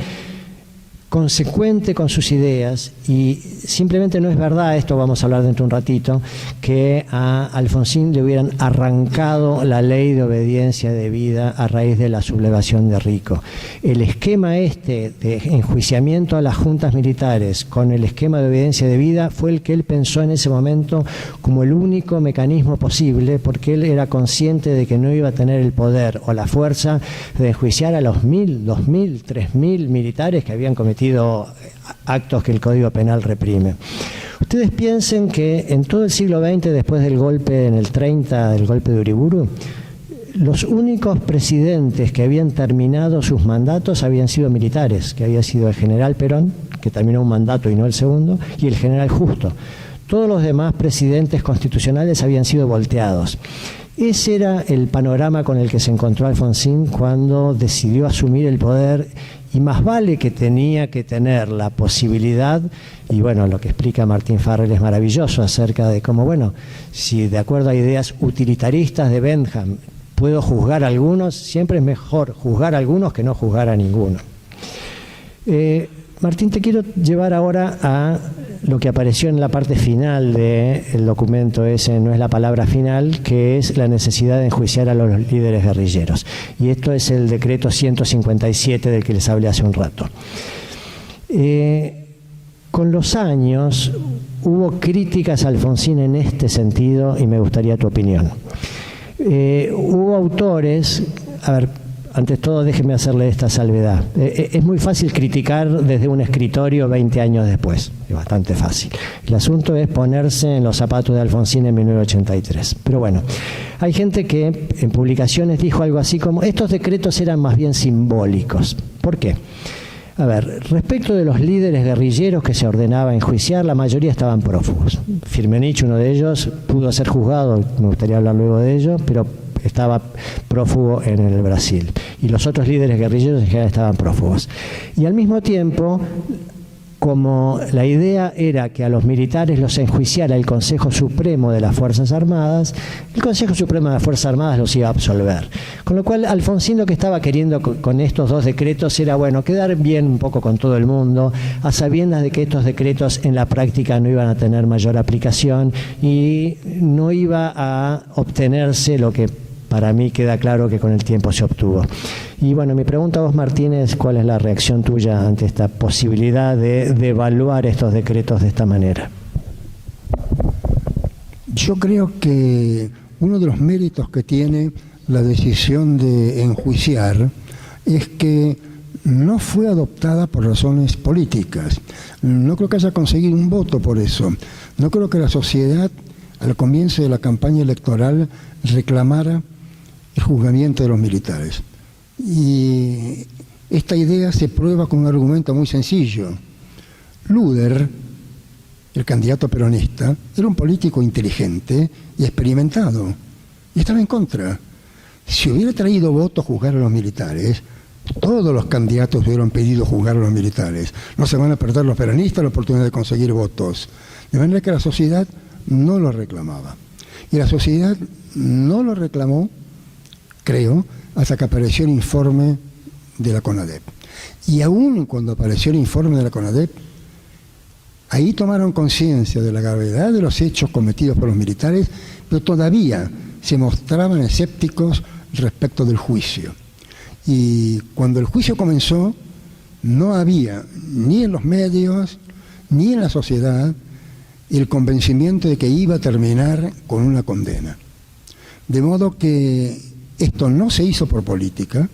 consecuente con sus ideas, y simplemente no es verdad, esto vamos a hablar dentro de un ratito, que a Alfonsín le hubieran arrancado la ley de obediencia debida a raíz de la sublevación de Rico. El esquema de enjuiciamiento a las juntas militares con el esquema de obediencia debida fue el que él pensó en ese momento como el único mecanismo posible, porque él era consciente de que no iba a tener el poder o la fuerza de enjuiciar a los 1.000, 2.000, 3.000 militares que habían cometido actos que el Código Penal reprime. Ustedes piensen que en todo el siglo XX, después del golpe en el 30, del golpe de Uriburu, los únicos presidentes que habían terminado sus mandatos habían sido militares, que había sido el general Perón, que terminó un mandato y no el segundo, y el general Justo. Todos los demás presidentes constitucionales habían sido volteados. Ese era el panorama con el que se encontró Alfonsín cuando decidió asumir el poder, y más vale que tenía que tener la posibilidad, y bueno, lo que explica Martín Farrell es maravilloso acerca de cómo, bueno, si de acuerdo a ideas utilitaristas de Bentham puedo juzgar a algunos, siempre es mejor juzgar a algunos que no juzgar a ninguno. Martín, te quiero llevar ahora a lo que apareció en la parte final del documento ese, no es la palabra final, que es la necesidad de enjuiciar a los líderes guerrilleros. Y esto es el decreto 157 del que les hablé hace un rato. Con los años hubo críticas a Alfonsín en este sentido y me gustaría tu opinión. Hubo autores, a ver, antes todo déjeme hacerle esta salvedad. Es muy fácil criticar desde un escritorio 20 años después, es bastante fácil. El asunto es ponerse en los zapatos de Alfonsín en 1983. Pero bueno, hay gente que en publicaciones dijo algo así como, estos decretos eran más bien simbólicos. ¿Por qué? A ver, respecto de los líderes guerrilleros que se ordenaba enjuiciar, la mayoría estaban prófugos. Firmenich, uno de ellos, pudo ser juzgado, me gustaría hablar luego de ello, pero estaba prófugo en el Brasil. Y los otros líderes guerrilleros en general estaban prófugos. Y al mismo tiempo, como la idea era que a los militares los enjuiciara el Consejo Supremo de las Fuerzas Armadas, el Consejo Supremo de las Fuerzas Armadas los iba a absolver. Con lo cual, Alfonsín lo que estaba queriendo con estos dos decretos era, bueno, quedar bien un poco con todo el mundo, a sabiendas de que estos decretos en la práctica no iban a tener mayor aplicación y no iba a obtenerse lo que para mí queda claro que con el tiempo se obtuvo. Y bueno, mi pregunta a vos, Martínez, ¿cuál es la reacción tuya ante esta posibilidad de evaluar estos decretos de esta manera? Yo creo que uno de los méritos que tiene la decisión de enjuiciar es que no fue adoptada por razones políticas. No creo que haya conseguido un voto por eso. No creo que la sociedad, al comienzo de la campaña electoral, reclamara el juzgamiento de los militares. Y esta idea se prueba con un argumento muy sencillo. Luder, el candidato peronista, era un político inteligente y experimentado, y estaba en contra. Si hubiera traído votos juzgar a los militares, todos los candidatos hubieran pedido juzgar a los militares. No se van a perder los peronistas la oportunidad de conseguir votos. De manera que la sociedad no lo reclamaba. Y la sociedad no lo reclamó, creo, hasta que apareció el informe de la CONADEP. Y aún cuando apareció el informe de la CONADEP, ahí tomaron conciencia de la gravedad de los hechos cometidos por los militares, pero todavía se mostraban escépticos respecto del juicio. Y cuando el juicio comenzó, no había ni en los medios, ni en la sociedad, el convencimiento de que iba a terminar con una condena. De modo que esto no se hizo por política,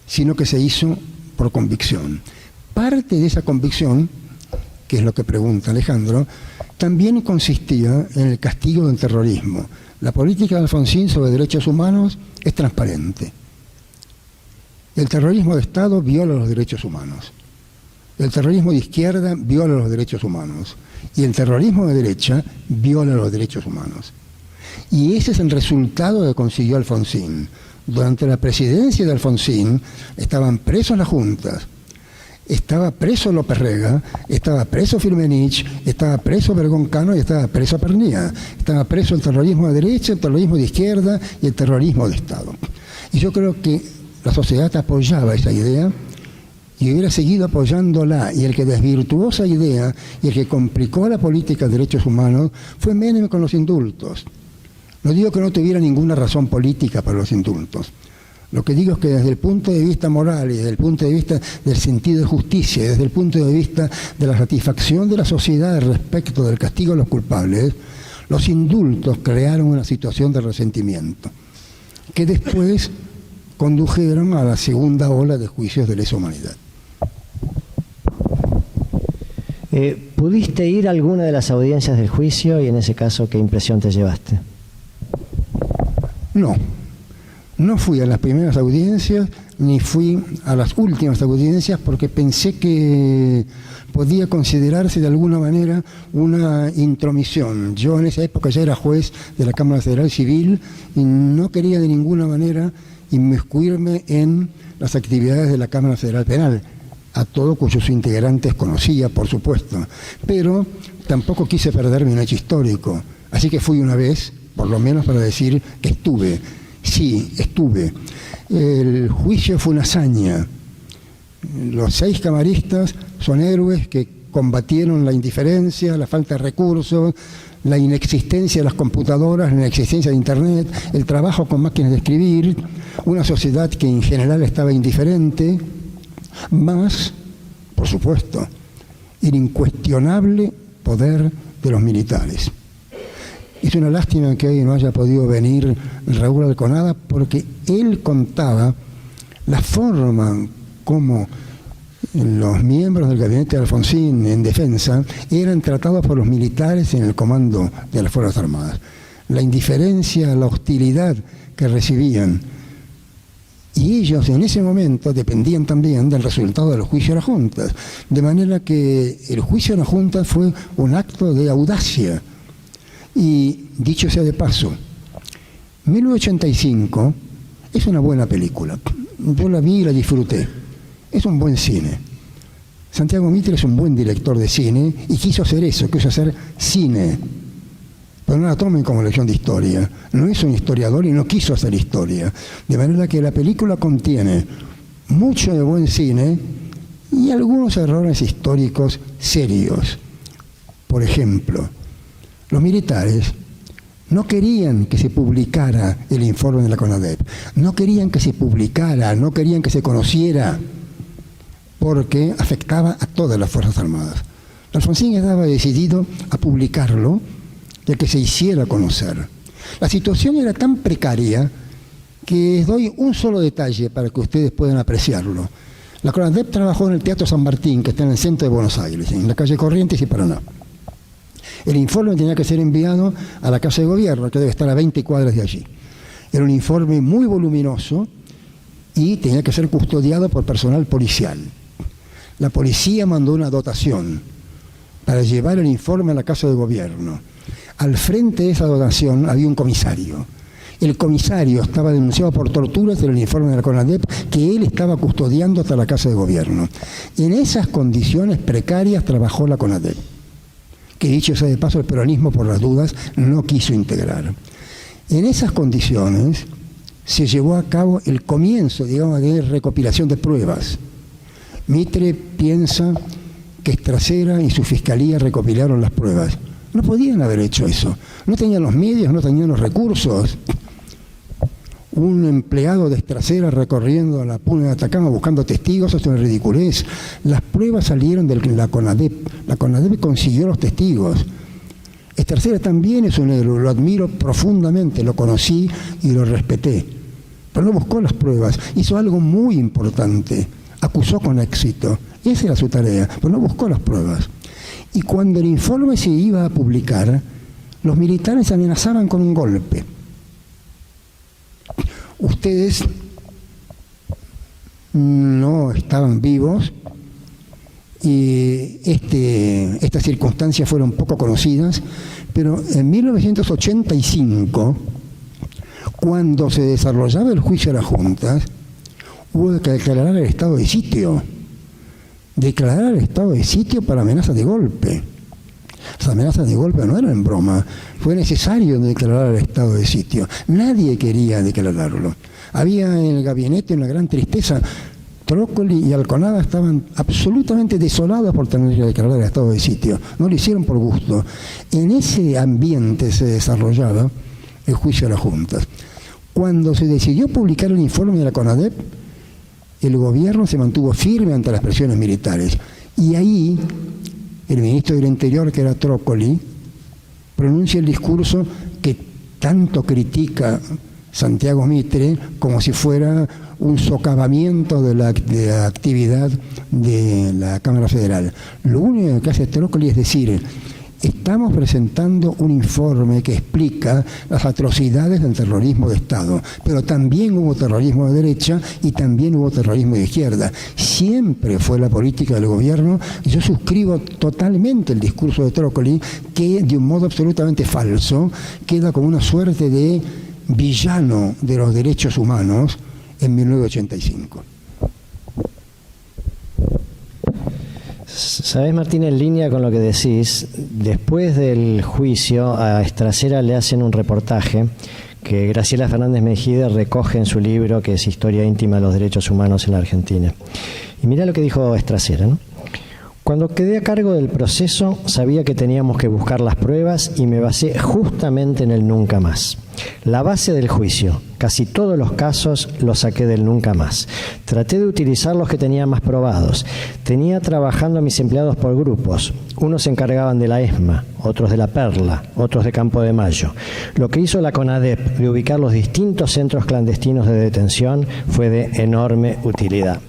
sino que se hizo por convicción. Parte de esa convicción, que es lo que pregunta Alejandro, también consistía en el castigo del terrorismo. La política de Alfonsín sobre derechos humanos es transparente. El terrorismo de Estado viola los derechos humanos. El terrorismo de izquierda viola los derechos humanos. Y el terrorismo de derecha viola los derechos humanos. Y ese es el resultado que consiguió Alfonsín. Durante la presidencia de Alfonsín estaban presos las juntas, estaba preso López Rega, estaba preso Firmenich, estaba preso Vergón Cano y estaba preso Pernía. Estaba preso el terrorismo de derecha, el terrorismo de izquierda y el terrorismo de Estado. Y yo creo que la sociedad apoyaba esa idea y hubiera seguido apoyándola, y el que desvirtuó esa idea y el que complicó la política de derechos humanos fue Menem con los indultos. No digo que no tuviera ninguna razón política para los indultos. Lo que digo es que desde el punto de vista moral y desde el punto de vista del sentido de justicia y desde el punto de vista de la satisfacción de la sociedad respecto del castigo a los culpables, los indultos crearon una situación de resentimiento que después condujeron a la segunda ola de juicios de lesa humanidad. ¿Pudiste ir a alguna de las audiencias del juicio y en ese caso qué impresión te llevaste? No, No fui a las primeras audiencias ni fui a las últimas audiencias porque pensé que podía considerarse de alguna manera una intromisión. Yo en esa época ya era juez de la Cámara Federal Civil y no quería de ninguna manera inmiscuirme en las actividades de la Cámara Federal Penal, a todo cuyos integrantes conocía, por supuesto, pero tampoco quise perderme un hecho histórico, así que fui una vez, por lo menos para decir que estuve. Sí, estuve. El juicio fue una hazaña. Los 6 camaristas son héroes que combatieron la indiferencia, la falta de recursos, la inexistencia de las computadoras, la inexistencia de Internet, el trabajo con máquinas de escribir, una sociedad que en general estaba indiferente, más, por supuesto, el incuestionable poder de los militares. Es una lástima que hoy no haya podido venir Raúl Alconada porque él contaba la forma como los miembros del gabinete de Alfonsín en defensa eran tratados por los militares en el comando de las Fuerzas Armadas. La indiferencia, la hostilidad que recibían. Y ellos en ese momento dependían también del resultado del juicio de las juntas. De manera que el juicio de las juntas fue un acto de audacia. Y dicho sea de paso, 1985 es una buena película. Yo la vi y la disfruté. Es un buen cine. Santiago Mitre es un buen director de cine y quiso hacer eso, quiso hacer cine. Pero no la tomen como lección de historia. No es un historiador y no quiso hacer historia. De manera que la película contiene mucho de buen cine y algunos errores históricos serios. Por ejemplo, los militares no querían que se publicara el informe de la CONADEP, no querían que se publicara, no querían que se conociera, porque afectaba a todas las Fuerzas Armadas. Alfonsín estaba decidido a publicarlo y a que se hiciera conocer. La situación era tan precaria que les doy un solo detalle para que ustedes puedan apreciarlo. La CONADEP trabajó en el Teatro San Martín, que está en el centro de Buenos Aires, en la calle Corrientes y Paraná. El informe tenía que ser enviado a la Casa de Gobierno, que debe estar a 20 cuadras de allí. Era un informe muy voluminoso y tenía que ser custodiado por personal policial. La policía mandó una dotación para llevar el informe a la Casa de Gobierno. Al frente de esa dotación había un comisario. El comisario estaba denunciado por torturas del informe de la CONADEP que él estaba custodiando hasta la Casa de Gobierno. En esas condiciones precarias trabajó la CONADEP, que dicho sea de paso, el peronismo, por las dudas, no quiso integrar. En esas condiciones se llevó a cabo el comienzo, digamos, de recopilación de pruebas. Mitre piensa que Estracera y su fiscalía recopilaron las pruebas. No podían haber hecho eso. No tenían los medios, no tenían los recursos. Un empleado de Estracera recorriendo la Puna de Atacama buscando testigos, eso es una ridiculez. Las pruebas salieron de la CONADEP. La CONADEP consiguió los testigos. Estracera también es un héroe, lo admiro profundamente, lo conocí y lo respeté. Pero no buscó las pruebas, hizo algo muy importante, acusó con éxito. Esa era su tarea, pero no buscó las pruebas. Y cuando el informe se iba a publicar, los militares amenazaban con un golpe. Ustedes no estaban vivos y estas circunstancias fueron poco conocidas, pero en 1985, cuando se desarrollaba el juicio de las juntas, hubo que declarar el estado de sitio. Declarar el estado de sitio para amenazas de golpe. Las amenazas de golpe no eran en broma, fue necesario declarar el estado de sitio. Nadie quería declararlo. Había en el gabinete una gran tristeza. Trócoli y Alconada estaban absolutamente desolados por tener que declarar el estado de sitio. No lo hicieron por gusto. En ese ambiente se desarrollaba el juicio de las juntas. Cuando se decidió publicar el informe de la CONADEP, el gobierno se mantuvo firme ante las presiones militares. Y ahí el ministro del Interior, que era Trócoli, pronuncia el discurso que tanto critica Santiago Mitre, como si fuera un socavamiento de la actividad de la Cámara Federal. Lo único que hace Trócoli es decir, Estamos presentando un informe que explica las atrocidades del terrorismo de Estado, pero también hubo terrorismo de derecha y también hubo terrorismo de izquierda. Siempre fue la política del gobierno, y yo suscribo totalmente el discurso de Trócoli, que de un modo absolutamente falso queda como una suerte de villano de los derechos humanos en 1985. Sabés, Martín, en línea con lo que decís, después del juicio a Estracera le hacen un reportaje que Graciela Fernández Mejide recoge en su libro, que es Historia íntima de los derechos humanos en la Argentina. Y mirá lo que dijo Estracera, ¿no? Cuando quedé a cargo del proceso, sabía que teníamos que buscar las pruebas y me basé justamente en el nunca más. La base del juicio, casi todos los casos los saqué del nunca más. Traté de utilizar los que tenía más probados. Tenía trabajando a mis empleados por grupos. Unos se encargaban de la ESMA, otros de la Perla, otros de Campo de Mayo. Lo que hizo la CONADEP de ubicar los distintos centros clandestinos de detención fue de enorme utilidad.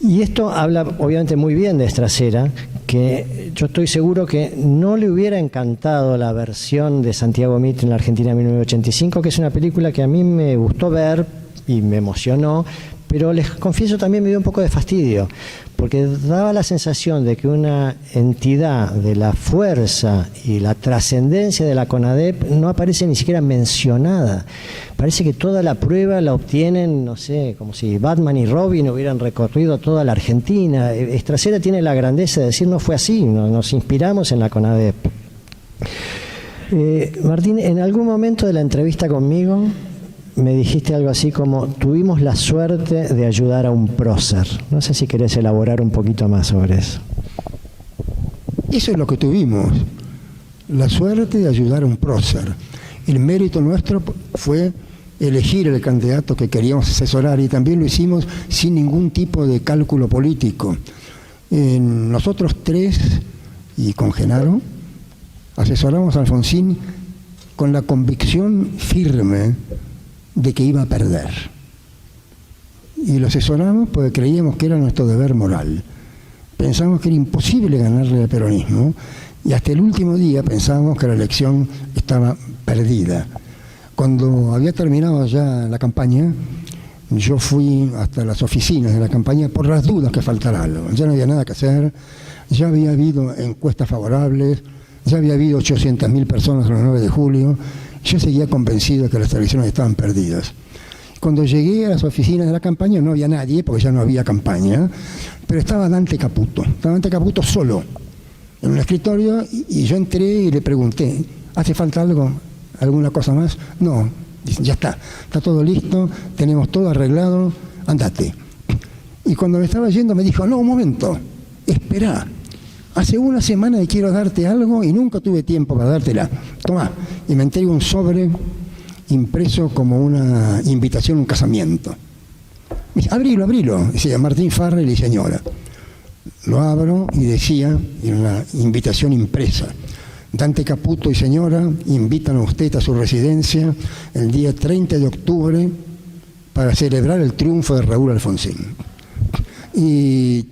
Y esto habla obviamente muy bien de Estracera, que yo estoy seguro que no le hubiera encantado la versión de Santiago Mitre en la Argentina de 1985, que es una película que a mí me gustó ver y me emocionó, pero les confieso también me dio un poco de fastidio, porque daba la sensación de que una entidad de la fuerza y la trascendencia de la CONADEP no aparece ni siquiera mencionada. Parece que toda la prueba la obtienen, no sé, como si Batman y Robin hubieran recorrido toda la Argentina. Estracera tiene la grandeza de decir no fue así, nos inspiramos en la CONADEP. Martín, en algún momento de la entrevista conmigo me dijiste algo así como, tuvimos la suerte de ayudar a un prócer. No sé si querés elaborar un poquito más sobre eso. Eso es lo que tuvimos, la suerte de ayudar a un prócer. El mérito nuestro fue elegir el candidato que queríamos asesorar, y también lo hicimos sin ningún tipo de cálculo político. Nosotros tres, y con Genaro, asesoramos a Alfonsín con la convicción firme de que iba a perder. Y lo asesoramos porque creíamos que era nuestro deber moral. Pensamos que era imposible ganarle al peronismo, y hasta el último día pensábamos que la elección estaba perdida. Cuando había terminado ya la campaña, yo fui hasta las oficinas de la campaña por las dudas que faltara algo. Ya no había nada que hacer, ya había habido encuestas favorables, ya había habido 800.000 personas el 9 de julio, yo seguía convencido de que las elecciones estaban perdidas. Cuando llegué a las oficinas de la campaña no había nadie, porque ya no había campaña, pero estaba Dante Caputo solo, en un escritorio, y yo entré y le pregunté, ¿hace falta algo? ¿Alguna cosa más? No, dice, ya está todo listo, tenemos todo arreglado, andate. Y cuando me estaba yendo me dijo, no, un momento, espera, hace una semana que quiero darte algo y nunca tuve tiempo para dártela. Tomá, y me entrega un sobre impreso como una invitación a un casamiento. Me dice, abrilo, decía Martín Farrell y señora. Lo abro y decía, en una invitación impresa, Dante Caputo y señora invitan a usted a su residencia el día 30 de octubre para celebrar el triunfo de Raúl Alfonsín. Y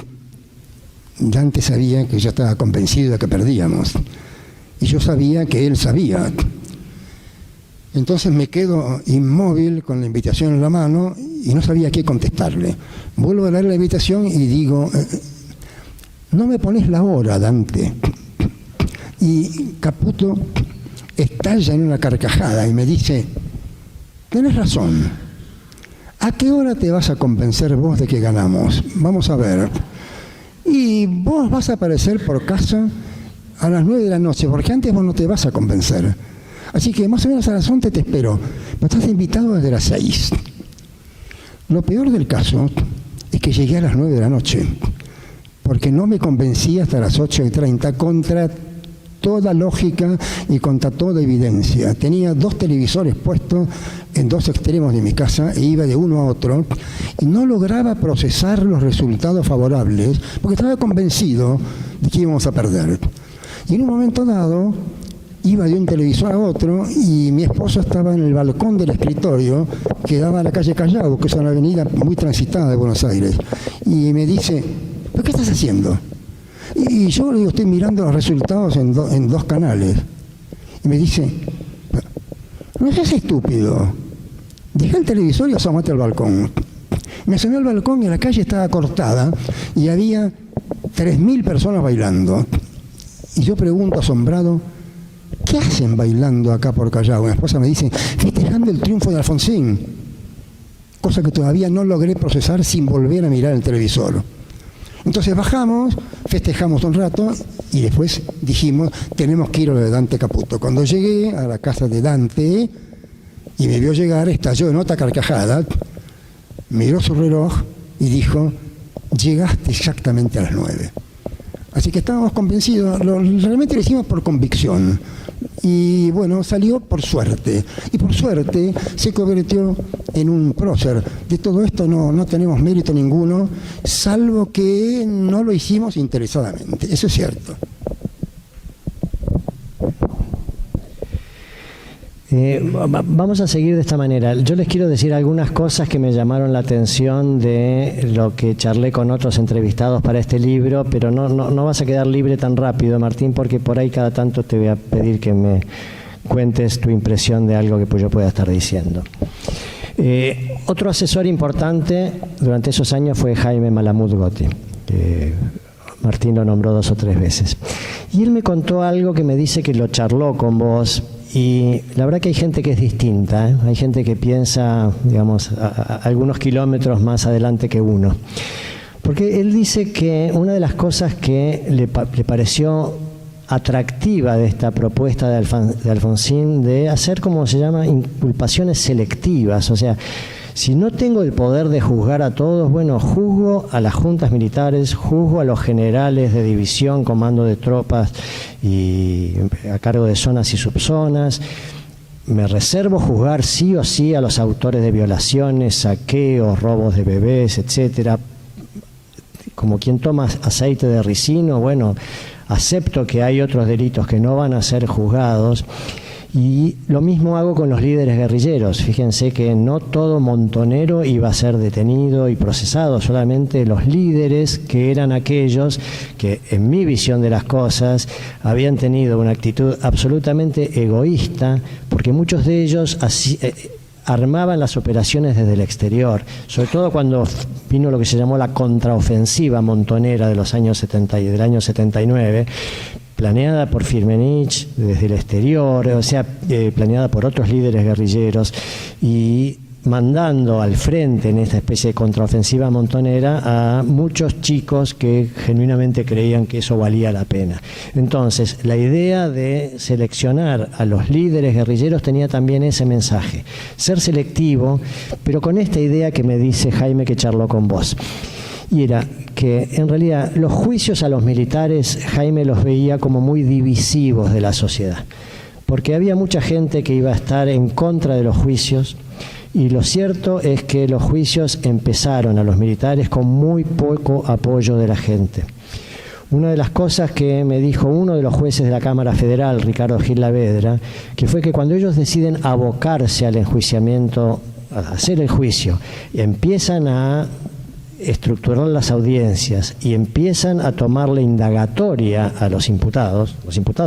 Dante sabía que yo estaba convencido de que perdíamos, y yo sabía que él sabía. Entonces me quedo inmóvil con la invitación en la mano y no sabía qué contestarle. Vuelvo a leer la invitación y digo, no me pones la hora, Dante. Y Caputo estalla en una carcajada y me dice, tenés razón, ¿a qué hora te vas a convencer vos de que ganamos? Vamos a ver. Y vos vas a aparecer por casa a las 9 de la noche, porque antes vos no te vas a convencer. Así que más o menos a las 11 te espero, pero estás invitado desde las 6. Lo peor del caso es que llegué a las 9 de la noche, porque no me convencí hasta las 8:30, contra toda lógica y contra toda evidencia. Tenía 2 televisores puestos en 2 extremos de mi casa e iba de uno a otro y no lograba procesar los resultados favorables porque estaba convencido de que íbamos a perder. Y en un momento dado iba de un televisor a otro y mi esposo estaba en el balcón del escritorio que daba a la calle Callao, que es una avenida muy transitada de Buenos Aires, y me dice, ¿pero qué estás haciendo? Y yo le digo, estoy mirando los resultados en dos canales. Y me dice, no seas estúpido, deja el televisor y asómate al balcón. Me asomé al balcón y la calle estaba cortada y había 3.000 personas bailando. Y yo pregunto asombrado, ¿qué hacen bailando acá por Callao? Mi esposa me dice, festejando el triunfo de Alfonsín. Cosa que todavía no logré procesar sin volver a mirar el televisor. Entonces bajamos, festejamos un rato y después dijimos, tenemos que ir a lo de Dante Caputo. Cuando llegué a la casa de Dante y me vio llegar, estalló en otra carcajada, miró su reloj y dijo, llegaste exactamente a las 9. Así que estábamos convencidos, realmente lo hicimos por convicción. Y bueno, salió por suerte. Y por suerte se convirtió en un prócer. De todo esto no tenemos mérito ninguno, salvo que no lo hicimos interesadamente. Eso es cierto. Vamos a seguir de esta manera. Yo les quiero decir algunas cosas que me llamaron la atención de lo que charlé con otros entrevistados para este libro, pero no vas a quedar libre tan rápido, Martín, porque por ahí cada tanto te voy a pedir que me cuentes tu impresión de algo que pues yo pueda estar diciendo. Otro asesor importante durante esos años fue Jaime Malamud Gotti. Martín lo nombró 2 o 3 veces. Y él me contó algo que me dice que lo charló con vos. Y la verdad que hay gente que es distinta, ¿eh? Hay gente que piensa, digamos, a algunos kilómetros más adelante que uno. Porque él dice que una de las cosas que le pareció atractiva de esta propuesta de Alfonsín de hacer, como se llama, inculpaciones selectivas, o sea, si no tengo el poder de juzgar a todos, bueno, juzgo a las juntas militares, juzgo a los generales de división, comando de tropas y a cargo de zonas y subzonas. Me reservo juzgar sí o sí a los autores de violaciones, saqueos, robos de bebés, etcétera. Como quien toma aceite de ricino, bueno, acepto que hay otros delitos que no van a ser juzgados. Y lo mismo hago con los líderes guerrilleros. Fíjense que no todo montonero iba a ser detenido y procesado, solamente los líderes, que eran aquellos que, en mi visión de las cosas, habían tenido una actitud absolutamente egoísta, porque muchos de ellos armaban las operaciones desde el exterior, sobre todo cuando vino lo que se llamó la contraofensiva montonera de los años 70 y del año 79, planeada por Firmenich desde el exterior, o sea, planeada por otros líderes guerrilleros y mandando al frente en esta especie de contraofensiva montonera a muchos chicos que genuinamente creían que eso valía la pena. Entonces, la idea de seleccionar a los líderes guerrilleros tenía también ese mensaje, ser selectivo, pero con esta idea que me dice Jaime que charló con vos. Y era que en realidad los juicios a los militares, Jaime los veía como muy divisivos de la sociedad, porque había mucha gente que iba a estar en contra de los juicios, y lo cierto es que los juicios empezaron a los militares con muy poco apoyo de la gente. Una de las cosas que me dijo uno de los jueces de la Cámara Federal, Ricardo Gil Lavedra, que fue que cuando ellos deciden abocarse al enjuiciamiento, a hacer el juicio, y empiezan a estructurar las audiencias y empiezan a tomarle indagatoria a los imputados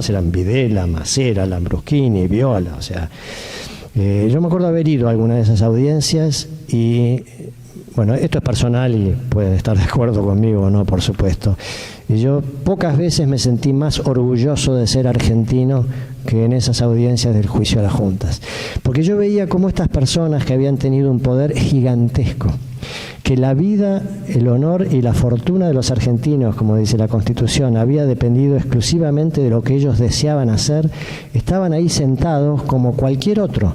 eran Videla, Macera, Lambruschini, Viola, o sea, yo me acuerdo haber ido a alguna de esas audiencias y, bueno, esto es personal y pueden estar de acuerdo conmigo o no, por supuesto. Y yo pocas veces me sentí más orgulloso de ser argentino que en esas audiencias del juicio a las juntas. Porque yo veía cómo estas personas que habían tenido un poder gigantesco, que la vida, el honor y la fortuna de los argentinos, como dice la Constitución, había dependido exclusivamente de lo que ellos deseaban hacer, estaban ahí sentados como cualquier otro,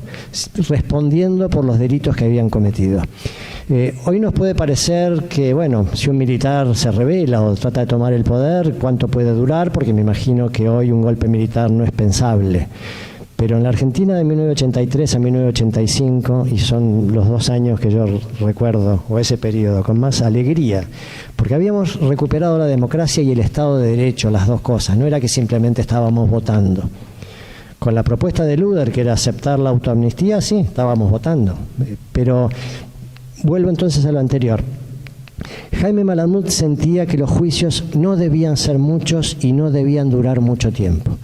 respondiendo por los delitos que habían cometido. Hoy nos puede parecer que, bueno, si un militar se rebela o trata de tomar el poder, ¿cuánto puede durar? Porque me imagino que hoy un golpe militar no es pensable. Pero en la Argentina de 1983 a 1985, y son los 2 años que yo recuerdo, o ese periodo, con más alegría, porque habíamos recuperado la democracia y el Estado de Derecho, las dos cosas, no era que simplemente estábamos votando. Con la propuesta de Luder, que era aceptar la autoamnistía, sí, estábamos votando. Pero vuelvo entonces a lo anterior. Jaime Malamud sentía que los juicios no debían ser muchos y no debían durar mucho tiempo.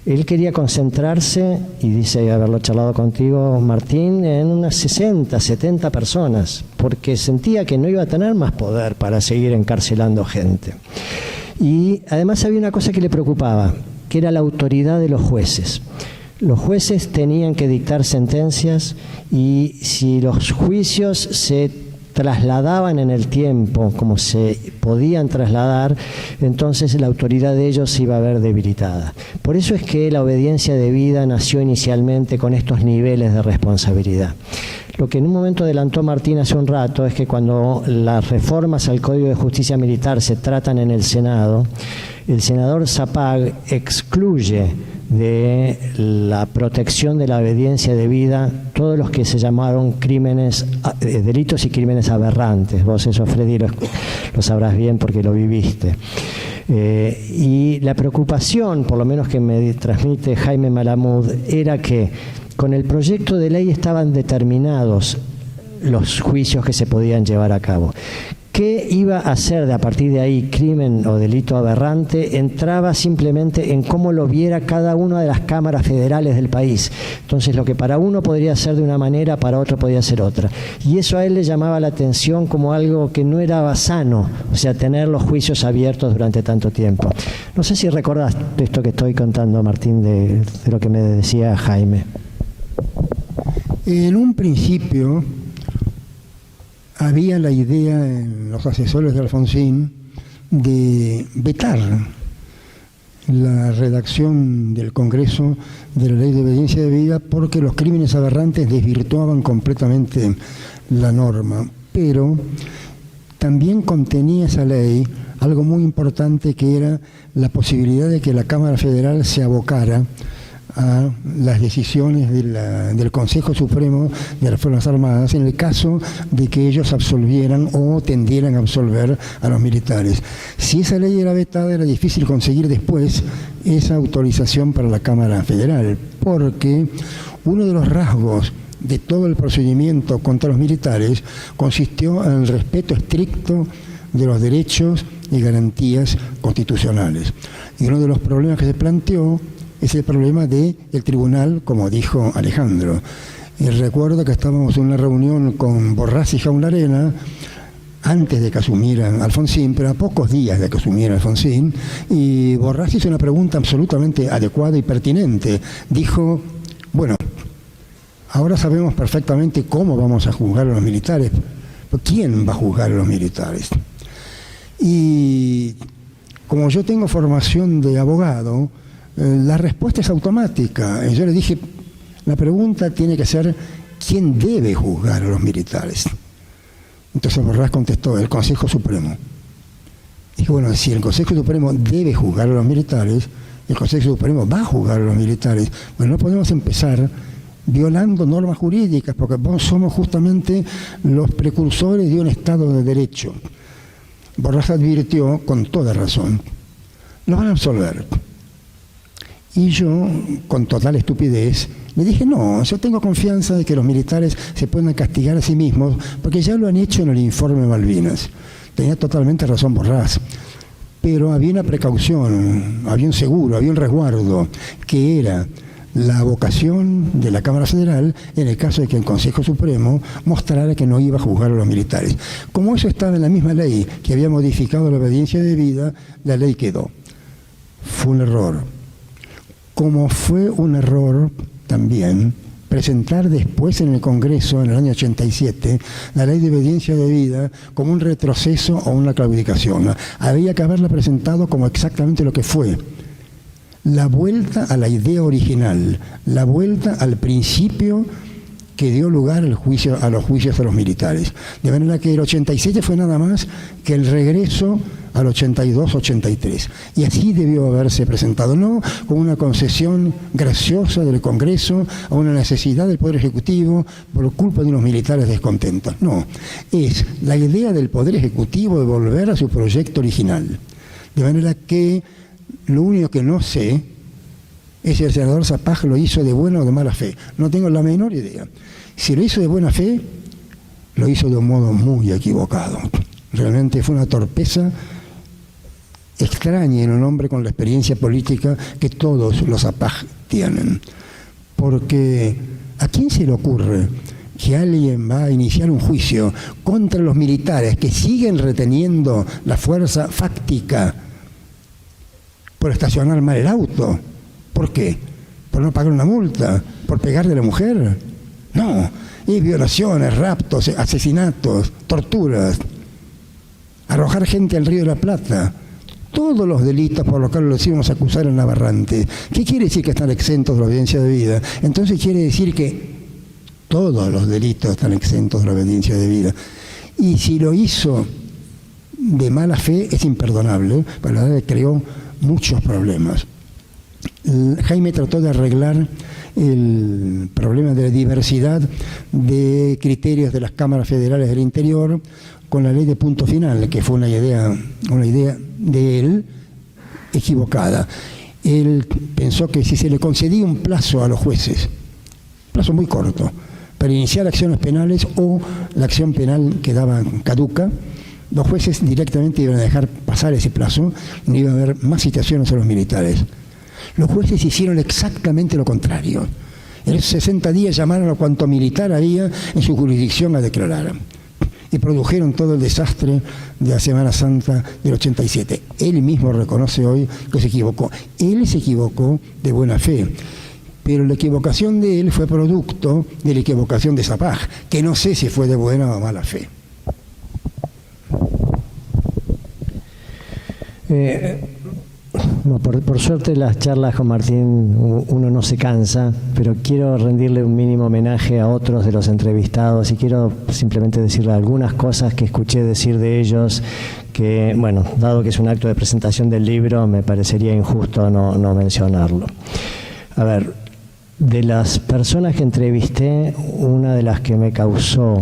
Él quería concentrarse, y dice haberlo charlado contigo, Martín, en unas 60, 70 personas, porque sentía que no iba a tener más poder para seguir encarcelando gente. Y además había una cosa que le preocupaba, que era la autoridad de los jueces. Los jueces tenían que dictar sentencias y si los juicios se trasladaban en el tiempo como se podían trasladar, entonces la autoridad de ellos se iba a ver debilitada. Por eso es que la obediencia debida nació inicialmente con estos niveles de responsabilidad. Lo que en un momento adelantó Martín hace un rato es que cuando las reformas al Código de Justicia Militar se tratan en el Senado, el senador Zapag excluye de la protección de la obediencia debida todos los que se llamaron crímenes, delitos y crímenes aberrantes. Vos eso, Freddy, lo sabrás bien porque lo viviste. Y la preocupación, por lo menos que me transmite Jaime Malamud, era que con el proyecto de ley estaban determinados los juicios que se podían llevar a cabo. ¿Qué iba a hacer de a partir de ahí crimen o delito aberrante? Entraba simplemente en cómo lo viera cada una de las cámaras federales del país. Entonces, lo que para uno podría ser de una manera, para otro podía ser otra. Y eso a él le llamaba la atención como algo que no era sano, o sea, tener los juicios abiertos durante tanto tiempo. No sé si recordás esto que estoy contando, Martín, de lo que me decía Jaime. En un principio había la idea en los asesores de Alfonsín de vetar la redacción del Congreso de la Ley de Obediencia Debida porque los crímenes aberrantes desvirtuaban completamente la norma. Pero también contenía esa ley algo muy importante, que era la posibilidad de que la Cámara Federal se abocara a las decisiones del Consejo Supremo de las Fuerzas Armadas en el caso de que ellos absolvieran o tendieran a absolver a los militares. Si esa ley era vetada, era difícil conseguir después esa autorización para la Cámara Federal, porque uno de los rasgos de todo el procedimiento contra los militares consistió en el respeto estricto de los derechos y garantías constitucionales. Y uno de los problemas que se planteó es el problema del tribunal, como dijo Alejandro. Y recuerdo que estábamos en una reunión con Borrás y Jaularena antes de que asumiera Alfonsín, pero a pocos días de que asumiera Alfonsín, y Borrás hizo una pregunta absolutamente adecuada y pertinente. Dijo, bueno, ahora sabemos perfectamente cómo vamos a juzgar a los militares. ¿Quién va a juzgar a los militares? Y como yo tengo formación de abogado, la respuesta es automática. Yo le dije, la pregunta tiene que ser, ¿quién debe juzgar a los militares? Entonces Borrás contestó, el Consejo Supremo. Dije, bueno, si el Consejo Supremo debe juzgar a los militares, el Consejo Supremo va a juzgar a los militares. Bueno, no podemos empezar violando normas jurídicas, porque somos justamente los precursores de un Estado de Derecho. Borrás advirtió, con toda razón, lo van a absolver. Y yo, con total estupidez, le dije, no, yo tengo confianza de que los militares se puedan castigar a sí mismos, porque ya lo han hecho en el informe Malvinas. Tenía totalmente razón Borrás. Pero había una precaución, había un seguro, había un resguardo, que era la vocación de la Cámara Federal en el caso de que el Consejo Supremo mostrara que no iba a juzgar a los militares. Como eso estaba en la misma ley que había modificado la obediencia debida, la ley quedó. Fue un error. Como fue un error también presentar después en el Congreso, en el año 87, la ley de obediencia debida como un retroceso o una claudicación. Había que haberla presentado como exactamente lo que fue: la vuelta a la idea original, la vuelta al principio que dio lugar a los juicios de los militares. De manera que el 87 fue nada más que el regreso al 82-83. Y así debió haberse presentado, no con una concesión graciosa del Congreso a una necesidad del Poder Ejecutivo por culpa de unos militares descontentos. No, es la idea del Poder Ejecutivo de volver a su proyecto original. De manera que lo único que no sé es si el senador Zapag lo hizo de buena o de mala fe. No tengo la menor idea. Si lo hizo de buena fe, lo hizo de un modo muy equivocado. Realmente fue una torpeza extraña en un hombre con la experiencia política que todos los APAJ tienen. Porque ¿a quién se le ocurre que alguien va a iniciar un juicio contra los militares que siguen reteniendo la fuerza fáctica por estacionar mal el auto? ¿Por qué? ¿Por no pagar una multa? ¿Por pegarle a la mujer? No, es violaciones, raptos, asesinatos, torturas, arrojar gente al Río de la Plata. Todos los delitos por los cuales los íbamos a acusar en Navarrante. ¿Qué quiere decir que están exentos de la obediencia debida? Entonces quiere decir que todos los delitos están exentos de la obediencia debida. Y si lo hizo de mala fe, es imperdonable, porque la verdad que creó muchos problemas. Jaime trató de arreglar el problema de la diversidad de criterios de las cámaras federales del interior con la ley de punto final, que fue una idea de él equivocada. Él pensó que si se le concedía un plazo a los jueces, plazo muy corto, para iniciar acciones penales o la acción penal quedaba caduca, los jueces directamente iban a dejar pasar ese plazo, no iba a haber más citaciones a los militares. Los jueces hicieron exactamente lo contrario. En esos 60 días llamaron a cuanto militar había en su jurisdicción a declarar. Y produjeron todo el desastre de la Semana Santa del 87. Él mismo reconoce hoy que se equivocó. Él se equivocó de buena fe. Pero la equivocación de él fue producto de la equivocación de Sapaj, que no sé si fue de buena o mala fe. No, por suerte las charlas con Martín uno no se cansa, pero quiero rendirle un mínimo homenaje a otros de los entrevistados y quiero simplemente decirle algunas cosas que escuché decir de ellos que, bueno, dado que es un acto de presentación del libro, me parecería injusto no mencionarlo. A ver, de las personas que entrevisté, una de las que me causó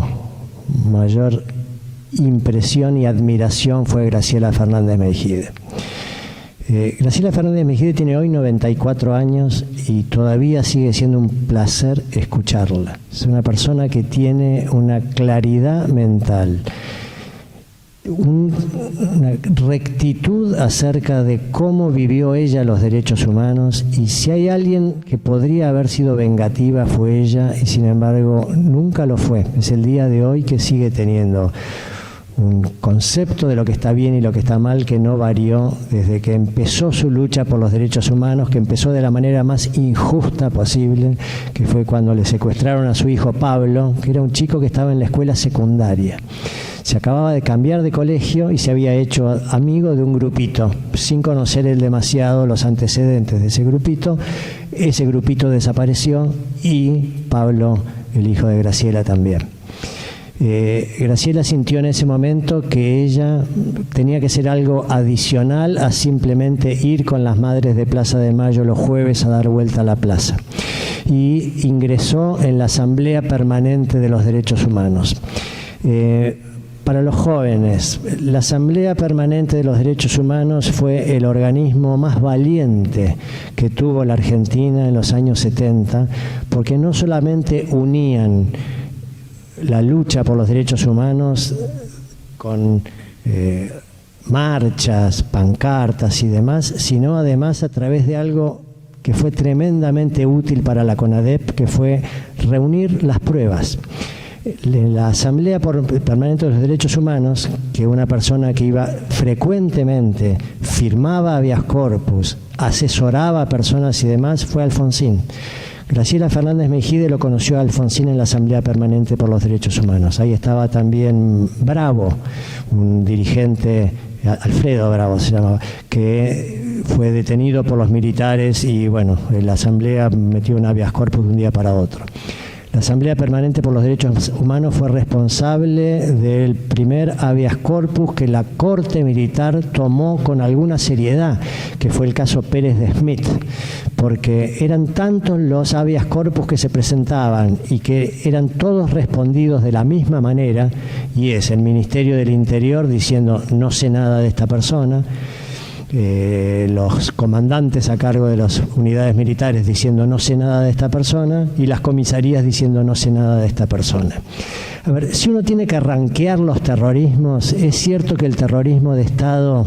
mayor impresión y admiración fue Graciela Fernández Meijide. Graciela Fernández Meijide tiene hoy 94 años y todavía sigue siendo un placer escucharla. Es una persona que tiene una claridad mental, una rectitud acerca de cómo vivió ella los derechos humanos, y si hay alguien que podría haber sido vengativa fue ella, y sin embargo nunca lo fue. Es el día de hoy que sigue teniendo un concepto de lo que está bien y lo que está mal que no varió desde que empezó su lucha por los derechos humanos, que empezó de la manera más injusta posible, que fue cuando le secuestraron a su hijo Pablo, que era un chico que estaba en la escuela secundaria. Se acababa de cambiar de colegio y se había hecho amigo de un grupito, sin conocer él demasiado los antecedentes de ese grupito. Ese grupito desapareció y Pablo, el hijo de Graciela, también. Graciela sintió en ese momento que ella tenía que ser algo adicional a simplemente ir con las madres de Plaza de Mayo los jueves a dar vuelta a la plaza. Y ingresó en la Asamblea Permanente de los Derechos Humanos. Para los jóvenes, la Asamblea Permanente de los Derechos Humanos fue el organismo más valiente que tuvo la Argentina en los años 70, porque no solamente unían la lucha por los derechos humanos con marchas, pancartas y demás, sino además a través de algo que fue tremendamente útil para la CONADEP, que fue reunir las pruebas. La Asamblea Permanente de los Derechos Humanos, que una persona que iba frecuentemente, firmaba habeas corpus, asesoraba a personas y demás, fue Alfonsín. Graciela Fernández Meijide lo conoció a Alfonsín en la Asamblea Permanente por los Derechos Humanos. Ahí estaba también Bravo, un dirigente, Alfredo Bravo se llamaba, que fue detenido por los militares y, bueno, la Asamblea metió un habeas corpus de un día para otro. La Asamblea Permanente por los Derechos Humanos fue responsable del primer habeas corpus que la Corte Militar tomó con alguna seriedad, que fue el caso Pérez de Smith, porque eran tantos los habeas corpus que se presentaban y que eran todos respondidos de la misma manera, y es el Ministerio del Interior diciendo no sé nada de esta persona, los comandantes a cargo de las unidades militares diciendo no sé nada de esta persona y las comisarías diciendo no sé nada de esta persona. A ver, si uno tiene que rankear los terrorismos, es cierto que el terrorismo de Estado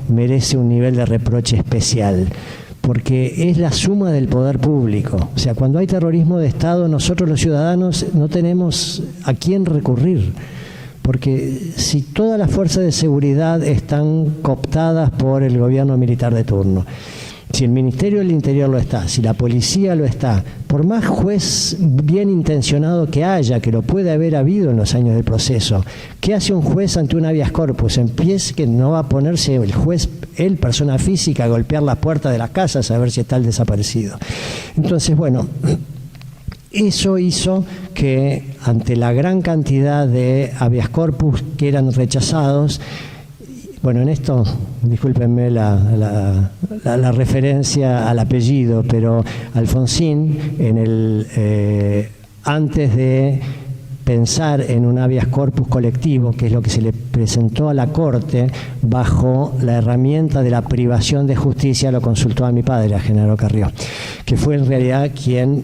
merece un nivel de reproche especial, porque es la suma del poder público. O sea, cuando hay terrorismo de Estado, nosotros los ciudadanos no tenemos a quién recurrir, porque si todas las fuerzas de seguridad están cooptadas por el gobierno militar de turno, si el Ministerio del Interior lo está, si la policía lo está, por más juez bien intencionado que haya, que lo puede haber habido en los años del proceso, ¿qué hace un juez ante un habeas corpus? Empieza que no va a ponerse el juez, él, persona física, a golpear las puertas de las casas a ver si está el desaparecido. Entonces, bueno, eso hizo que ante la gran cantidad de habeas corpus que eran rechazados, bueno, en esto, discúlpenme la referencia al apellido, pero Alfonsín, antes de pensar en un habeas corpus colectivo, que es lo que se le presentó a la Corte, bajo la herramienta de la privación de justicia, lo consultó a mi padre, a Genaro Carrió, que fue en realidad quien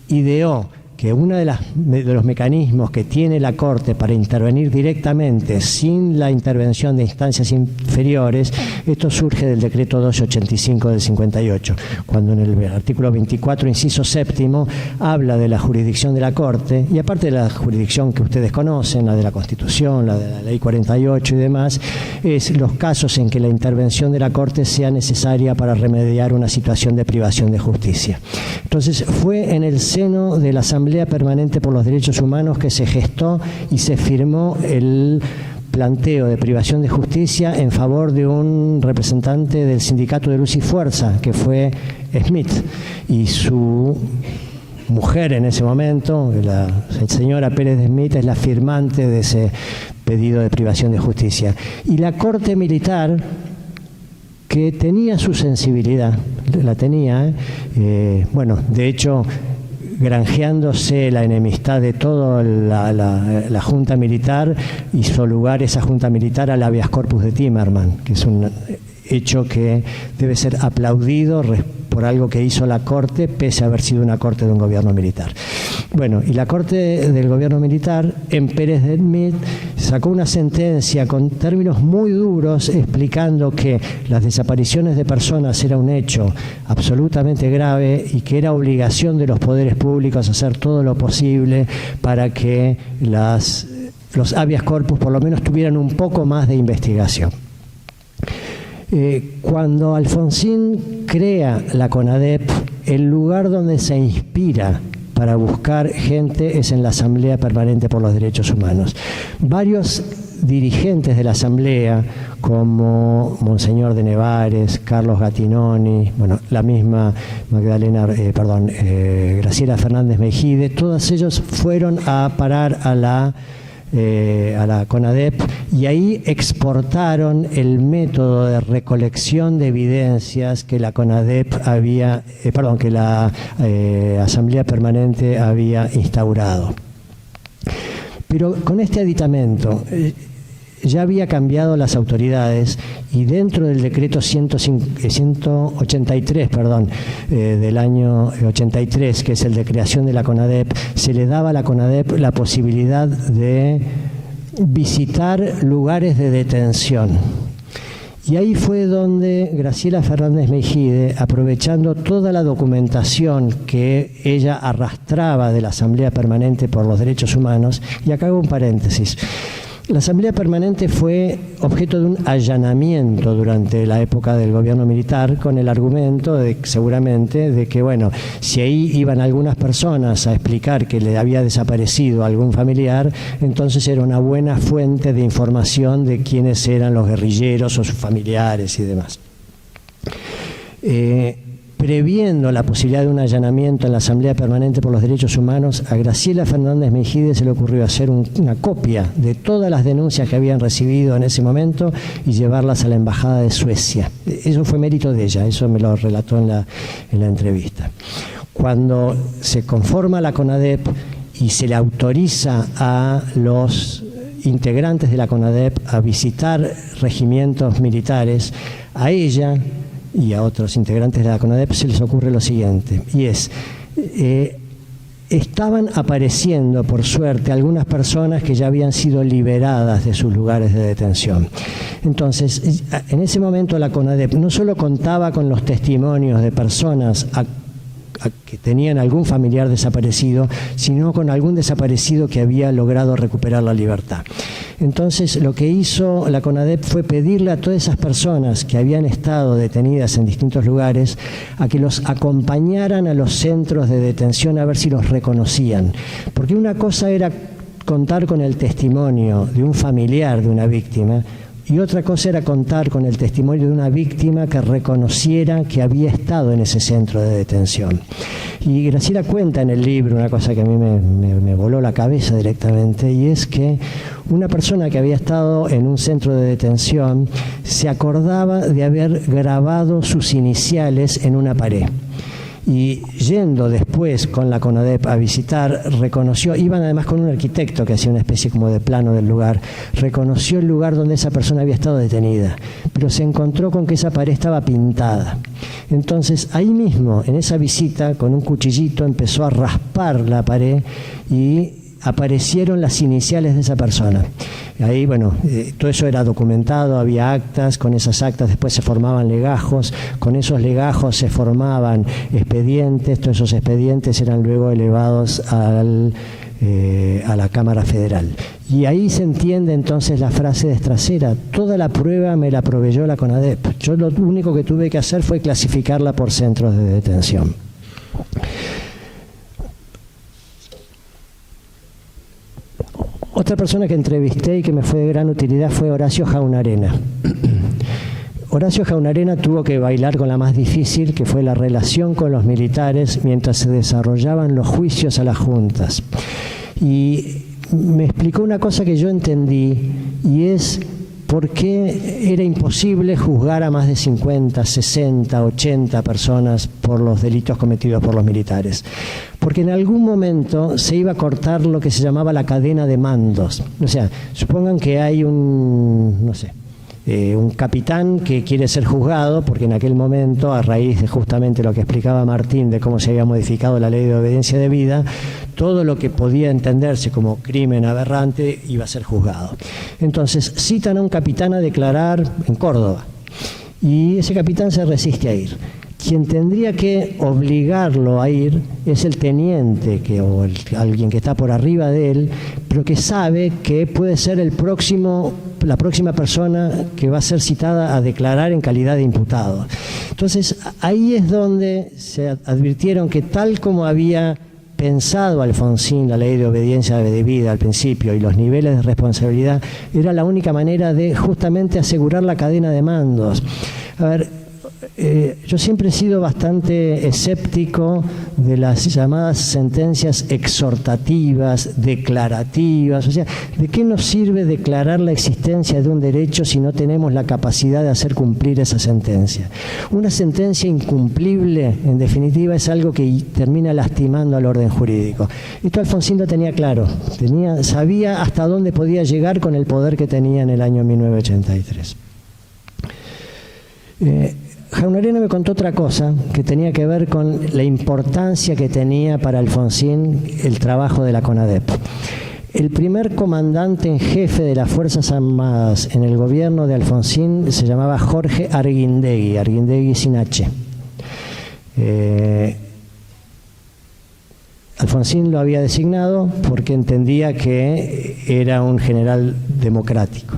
ideó que uno de los mecanismos que tiene la Corte para intervenir directamente sin la intervención de instancias inferiores, esto surge del decreto 285 del 58, cuando en el artículo 24, inciso séptimo, habla de la jurisdicción de la Corte, y aparte de la jurisdicción que ustedes conocen, la de la Constitución, la de la Ley 48 y demás, es los casos en que la intervención de la Corte sea necesaria para remediar una situación de privación de justicia. Entonces, fue en el seno de la Asamblea Permanente por los Derechos Humanos que se gestó y se firmó el planteo de privación de justicia en favor de un representante del sindicato de Luz y Fuerza, que fue Smith, y su mujer en ese momento, la señora Pérez de Smith, es la firmante de ese pedido de privación de justicia. Y la Corte Militar, que tenía su sensibilidad, la tenía, bueno, de hecho, granjeándose la enemistad de toda la Junta Militar, hizo lugar esa Junta Militar al habeas corpus de Timerman, que es un hecho que debe ser aplaudido por algo que hizo la Corte, pese a haber sido una Corte de un gobierno militar. Bueno, y la Corte del gobierno militar, en Pérez de Smith, sacó una sentencia con términos muy duros explicando que las desapariciones de personas era un hecho absolutamente grave y que era obligación de los poderes públicos hacer todo lo posible para que los habeas corpus por lo menos tuvieran un poco más de investigación. Cuando Alfonsín crea la CONADEP, el lugar donde se inspira para buscar gente es en la Asamblea Permanente por los Derechos Humanos. Varios dirigentes de la Asamblea, como Monseñor de Nevares, Carlos Gattinoni, bueno, la misma Graciela Fernández Mejide, todos ellos fueron a parar a la CONADEP, y ahí exportaron el método de recolección de evidencias que la CONADEP que la Asamblea Permanente había instaurado. Pero con este aditamento ya había cambiado las autoridades, y dentro del decreto 183 del año 83, que es el de creación de la CONADEP, se le daba a la CONADEP la posibilidad de visitar lugares de detención. Y ahí fue donde Graciela Fernández Mejide, aprovechando toda la documentación que ella arrastraba de la Asamblea Permanente por los Derechos Humanos, y acá hago un paréntesis. La Asamblea Permanente fue objeto de un allanamiento durante la época del gobierno militar, con el argumento seguramente de que, bueno, si ahí iban algunas personas a explicar que le había desaparecido algún familiar, entonces era una buena fuente de información de quiénes eran los guerrilleros o sus familiares y demás. Previendo la posibilidad de un allanamiento en la Asamblea Permanente por los Derechos Humanos, a Graciela Fernández Mejide se le ocurrió hacer una copia de todas las denuncias que habían recibido en ese momento y llevarlas a la Embajada de Suecia. Eso fue mérito de ella, eso me lo relató en la entrevista. Cuando se conforma la CONADEP y se le autoriza a los integrantes de la CONADEP a visitar regimientos militares, a ella y a otros integrantes de la CONADEP se les ocurre lo siguiente, y es, estaban apareciendo, por suerte, algunas personas que ya habían sido liberadas de sus lugares de detención. Entonces, en ese momento la CONADEP no solo contaba con los testimonios de personas que tenían algún familiar desaparecido, sino con algún desaparecido que había logrado recuperar la libertad. Entonces, lo que hizo la CONADEP fue pedirle a todas esas personas que habían estado detenidas en distintos lugares a que los acompañaran a los centros de detención a ver si los reconocían. Porque una cosa era contar con el testimonio de un familiar de una víctima, y otra cosa era contar con el testimonio de una víctima que reconociera que había estado en ese centro de detención. Y Graciela cuenta en el libro una cosa que a mí me voló la cabeza directamente, y es que una persona que había estado en un centro de detención se acordaba de haber grabado sus iniciales en una pared. Y yendo después con la CONADEP a visitar, reconoció, iban además con un arquitecto que hacía una especie como de plano del lugar, reconoció el lugar donde esa persona había estado detenida, pero se encontró con que esa pared estaba pintada. Entonces ahí mismo, en esa visita, con un cuchillito empezó a raspar la pared y aparecieron las iniciales de esa persona. Ahí, bueno, todo eso era documentado, había actas, con esas actas después se formaban legajos, con esos legajos se formaban expedientes, todos esos expedientes eran luego elevados a la Cámara Federal. Y ahí se entiende entonces la frase de Estracera: toda la prueba me la proveyó la CONADEP. Yo lo único que tuve que hacer fue clasificarla por centros de detención. Otra persona que entrevisté y que me fue de gran utilidad fue Horacio Jaunarena. Horacio Jaunarena tuvo que bailar con la más difícil, que fue la relación con los militares mientras se desarrollaban los juicios a las juntas. Y me explicó una cosa que yo entendí, y es por qué era imposible juzgar a más de 50, 60, 80 personas por los delitos cometidos por los militares. Porque en algún momento se iba a cortar lo que se llamaba la cadena de mandos. O sea, supongan que hay un capitán que quiere ser juzgado, porque en aquel momento, a raíz de justamente lo que explicaba Martín, de cómo se había modificado la ley de obediencia debida, todo lo que podía entenderse como crimen aberrante iba a ser juzgado. Entonces citan a un capitán a declarar en Córdoba, y ese capitán se resiste a ir. Quien tendría que obligarlo a ir es el teniente, alguien que está por arriba de él, pero que sabe que puede ser la próxima persona que va a ser citada a declarar en calidad de imputado. Entonces, ahí es donde se advirtieron que, tal como había pensado Alfonsín la ley de obediencia debida al principio y los niveles de responsabilidad, era la única manera de justamente asegurar la cadena de mandos. A ver, yo siempre he sido bastante escéptico de las llamadas sentencias exhortativas, declarativas. O sea, ¿de qué nos sirve declarar la existencia de un derecho si no tenemos la capacidad de hacer cumplir esa sentencia? Una sentencia incumplible, en definitiva, es algo que termina lastimando al orden jurídico. Esto Alfonsín lo tenía claro, sabía hasta dónde podía llegar con el poder que tenía en el año 1983. Jaunarena me contó otra cosa que tenía que ver con la importancia que tenía para Alfonsín el trabajo de la CONADEP. El primer comandante en jefe de las Fuerzas Armadas en el gobierno de Alfonsín se llamaba Jorge Arguindegui, Arguindegui sin H. Alfonsín lo había designado porque entendía que era un general democrático.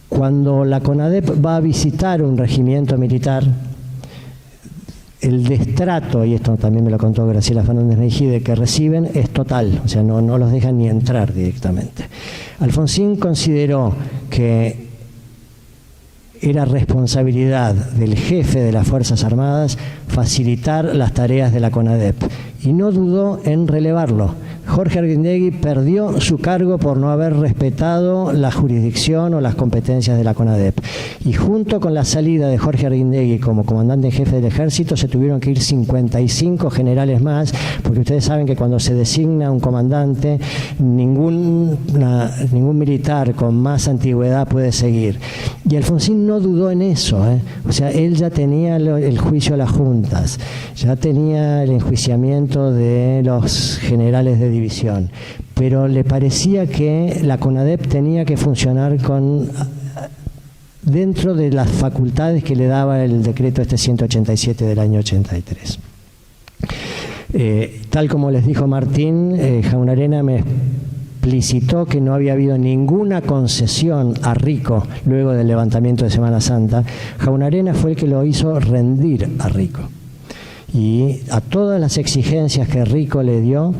Cuando la CONADEP va a visitar un regimiento militar, el destrato, y esto también me lo contó Graciela Fernández Mejide, que reciben es total, o sea, no los dejan ni entrar directamente. Alfonsín consideró que era responsabilidad del jefe de las Fuerzas Armadas facilitar las tareas de la CONADEP, y no dudó en relevarlo. Jorge Arguindegui perdió su cargo por no haber respetado la jurisdicción o las competencias de la CONADEP. Y junto con la salida de Jorge Arguindegui como comandante en jefe del ejército, se tuvieron que ir 55 generales más, porque ustedes saben que cuando se designa un comandante, ningún militar con más antigüedad puede seguir. Y Alfonsín no dudó en eso, O sea, él ya tenía el juicio a las juntas, ya tenía el enjuiciamiento de los generales de división, pero le parecía que la CONADEP tenía que funcionar dentro de las facultades que le daba el decreto 187 del año 83. Tal como les dijo Martín, Jaunarena me explicitó que no había habido ninguna concesión a Rico luego del levantamiento de Semana Santa. Jaunarena fue el que lo hizo rendir a Rico. Y a todas las exigencias que Rico le dio,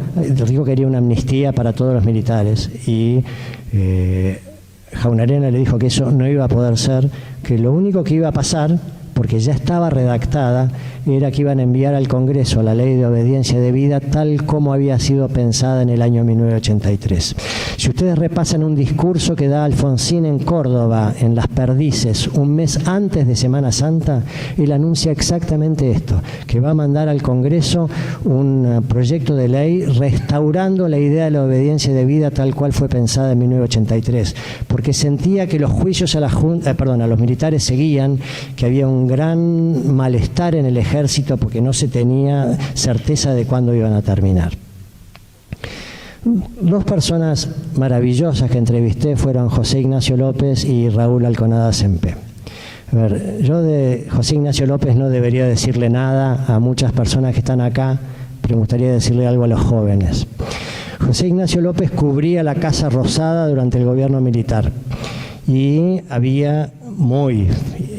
Rico quería una amnistía para todos los militares, y Jaunarena le dijo que eso no iba a poder ser, que lo único que iba a pasar, porque ya estaba redactada, era que iban a enviar al Congreso la ley de obediencia debida tal como había sido pensada en el año 1983. Si ustedes repasan un discurso que da Alfonsín en Córdoba, en Las Perdices, un mes antes de Semana Santa, él anuncia exactamente esto, que va a mandar al Congreso un proyecto de ley restaurando la idea de la obediencia debida tal cual fue pensada en 1983, porque sentía que los juicios a los militares seguían, que había un gran malestar en el ejército porque no se tenía certeza de cuándo iban a terminar. Dos personas maravillosas que entrevisté fueron José Ignacio López y Raúl Alconada Sempé. A ver, yo de José Ignacio López no debería decirle nada a muchas personas que están acá, pero me gustaría decirle algo a los jóvenes. José Ignacio López cubría la Casa Rosada durante el gobierno militar y había muy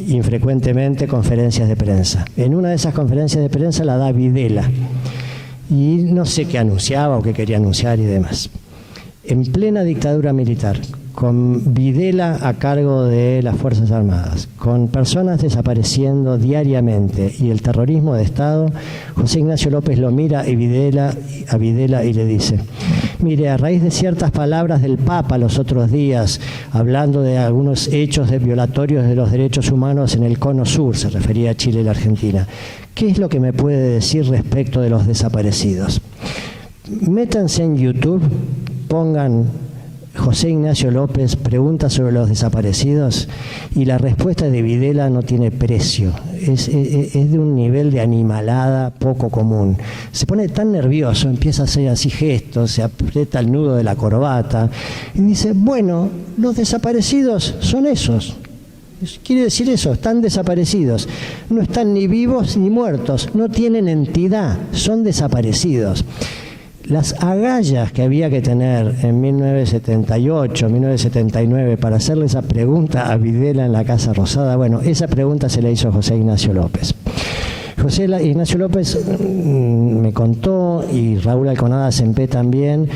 infrecuentemente conferencias de prensa. En una de esas conferencias de prensa la da Videla, y no sé qué anunciaba o qué quería anunciar y demás. En plena dictadura militar, con Videla a cargo de las Fuerzas Armadas, con personas desapareciendo diariamente y el terrorismo de Estado, José Ignacio López lo mira a Videla y le dice: mire, a raíz de ciertas palabras del Papa los otros días, hablando de algunos hechos violatorios de los derechos humanos en el Cono Sur, se refería a Chile y la Argentina, ¿qué es lo que me puede decir respecto de los desaparecidos? Métanse en YouTube, pongan José Ignacio López pregunta sobre los desaparecidos, y la respuesta de Videla no tiene precio. Es de un nivel de animalada poco común. Se pone tan nervioso, empieza a hacer así gestos, se aprieta el nudo de la corbata y dice: bueno, los desaparecidos son esos. Quiere decir eso, están desaparecidos. No están ni vivos ni muertos, no tienen entidad, son desaparecidos. Las agallas que había que tener en 1978, 1979 para hacerle esa pregunta a Videla en la Casa Rosada, bueno, esa pregunta se la hizo José Ignacio López. José Ignacio López me contó, y Raúl Alconada Sempé también,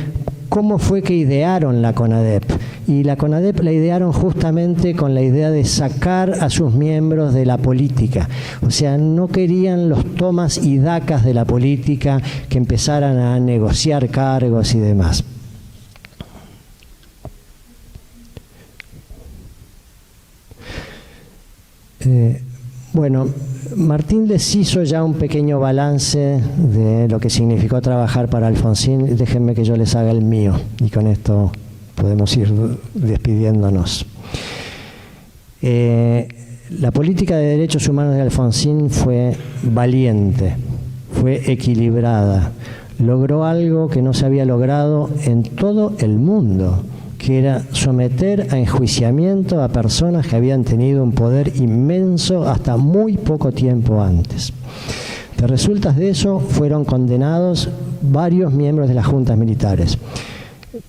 cómo fue que idearon la CONADEP. Y la CONADEP la idearon justamente con la idea de sacar a sus miembros de la política. O sea, no querían los tomas y dacas de la política que empezaran a negociar cargos y demás. Bueno, Martín les hizo ya un pequeño balance de lo que significó trabajar para Alfonsín. Déjenme que yo les haga el mío, y con esto podemos ir despidiéndonos. La política de derechos humanos de Alfonsín fue valiente, fue equilibrada, logró algo que no se había logrado en todo el mundo, que era someter a enjuiciamiento a personas que habían tenido un poder inmenso hasta muy poco tiempo antes. De resultas de eso fueron condenados varios miembros de las juntas militares.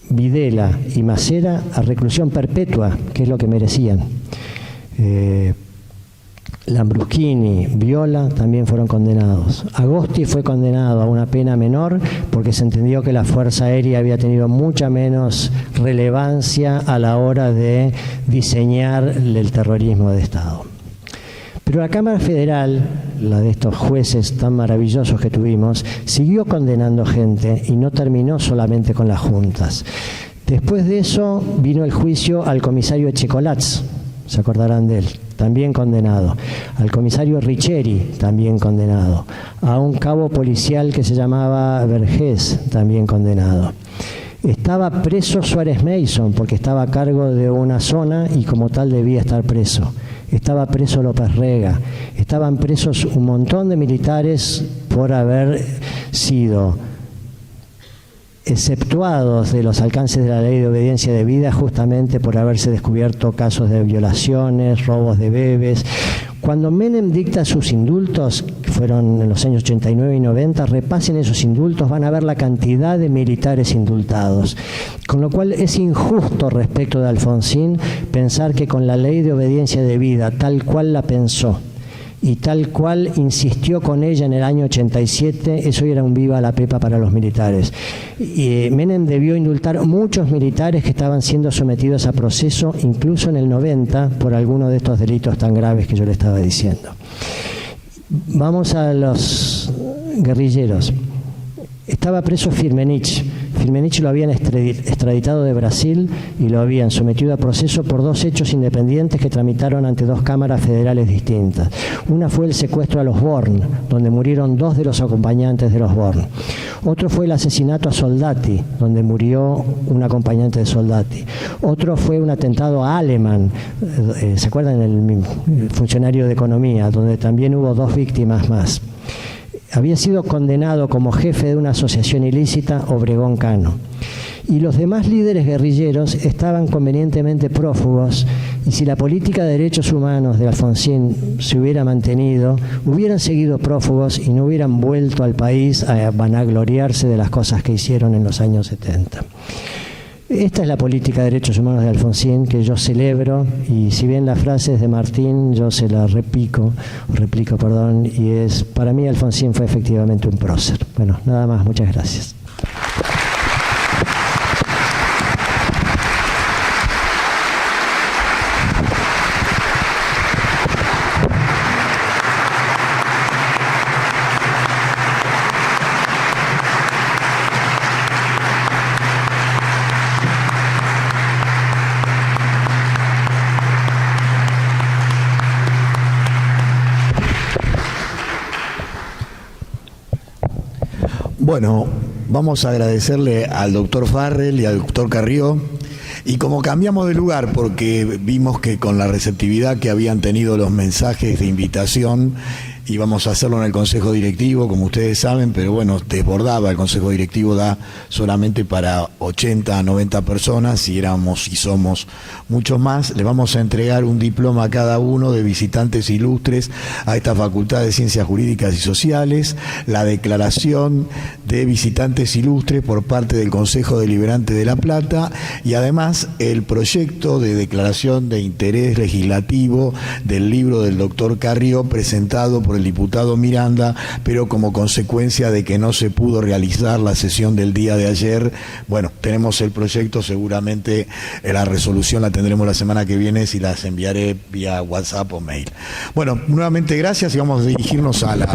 Videla y Macera a reclusión perpetua, que es lo que merecían. Lambruschini, Viola también fueron condenados. Agosti fue condenado a una pena menor porque se entendió que la Fuerza Aérea había tenido mucha menos relevancia a la hora de diseñar el terrorismo de Estado. Pero la Cámara Federal, la de estos jueces tan maravillosos que tuvimos, siguió condenando gente y no terminó solamente con las juntas. Después de eso vino el juicio al comisario Echecolatz, se acordarán de él, también condenado, al comisario Richeri, también condenado, a un cabo policial que se llamaba Vergés, también condenado. Estaba preso Suárez Mason porque estaba a cargo de una zona y como tal debía estar preso. Estaba preso López Rega. Estaban presos un montón de militares por haber sido exceptuados de los alcances de la ley de obediencia debida justamente por haberse descubierto casos de violaciones, robos de bebés. Cuando Menem dicta sus indultos, que fueron en los años 89 y 90, repasen esos indultos, van a ver la cantidad de militares indultados. Con lo cual es injusto respecto de Alfonsín pensar que con la ley de obediencia debida, tal cual la pensó, y tal cual insistió con ella en el año 87, eso era un viva la pepa para los militares. Y Menem debió indultar muchos militares que estaban siendo sometidos a proceso, incluso en el 90, por alguno de estos delitos tan graves que yo le estaba diciendo. Vamos a los guerrilleros. Estaba preso Firmenich. Firmenich lo habían extraditado de Brasil y lo habían sometido a proceso por dos hechos independientes que tramitaron ante dos cámaras federales distintas. Una fue el secuestro a los Born, donde murieron dos de los acompañantes de los Born. Otro fue el asesinato a Soldati, donde murió un acompañante de Soldati. Otro fue un atentado a Aleman, ¿se acuerdan? El funcionario de economía, donde también hubo dos víctimas más. Había sido condenado como jefe de una asociación ilícita Obregón Cano. Y los demás líderes guerrilleros estaban convenientemente prófugos, y si la política de derechos humanos de Alfonsín se hubiera mantenido, hubieran seguido prófugos y no hubieran vuelto al país a vanagloriarse de las cosas que hicieron en los años 70. Esta es la política de derechos humanos de Alfonsín, que yo celebro, y si bien la frase es de Martín, yo se la replico, y es, para mí Alfonsín fue efectivamente un prócer. Bueno, nada más, muchas gracias. Bueno, vamos a agradecerle al doctor Farrell y al doctor Carrió. Y como cambiamos de lugar, porque vimos que con la receptividad que habían tenido los mensajes de invitación, íbamos a hacerlo en el Consejo Directivo, como ustedes saben, pero bueno, desbordaba, el Consejo Directivo da solamente para 80 a 90 personas, y éramos y somos muchos más. Le vamos a entregar un diploma a cada uno de visitantes ilustres a esta Facultad de Ciencias Jurídicas y Sociales, la declaración de visitantes ilustres por parte del Consejo Deliberante de La Plata, y además el proyecto de declaración de interés legislativo del libro del doctor Carrió, presentado por el diputado Miranda, pero como consecuencia de que no se pudo realizar la sesión del día de ayer, bueno, tenemos el proyecto, seguramente la resolución la tendremos la semana que viene, si las enviaré vía WhatsApp o mail. Bueno, nuevamente gracias, y vamos a dirigirnos a la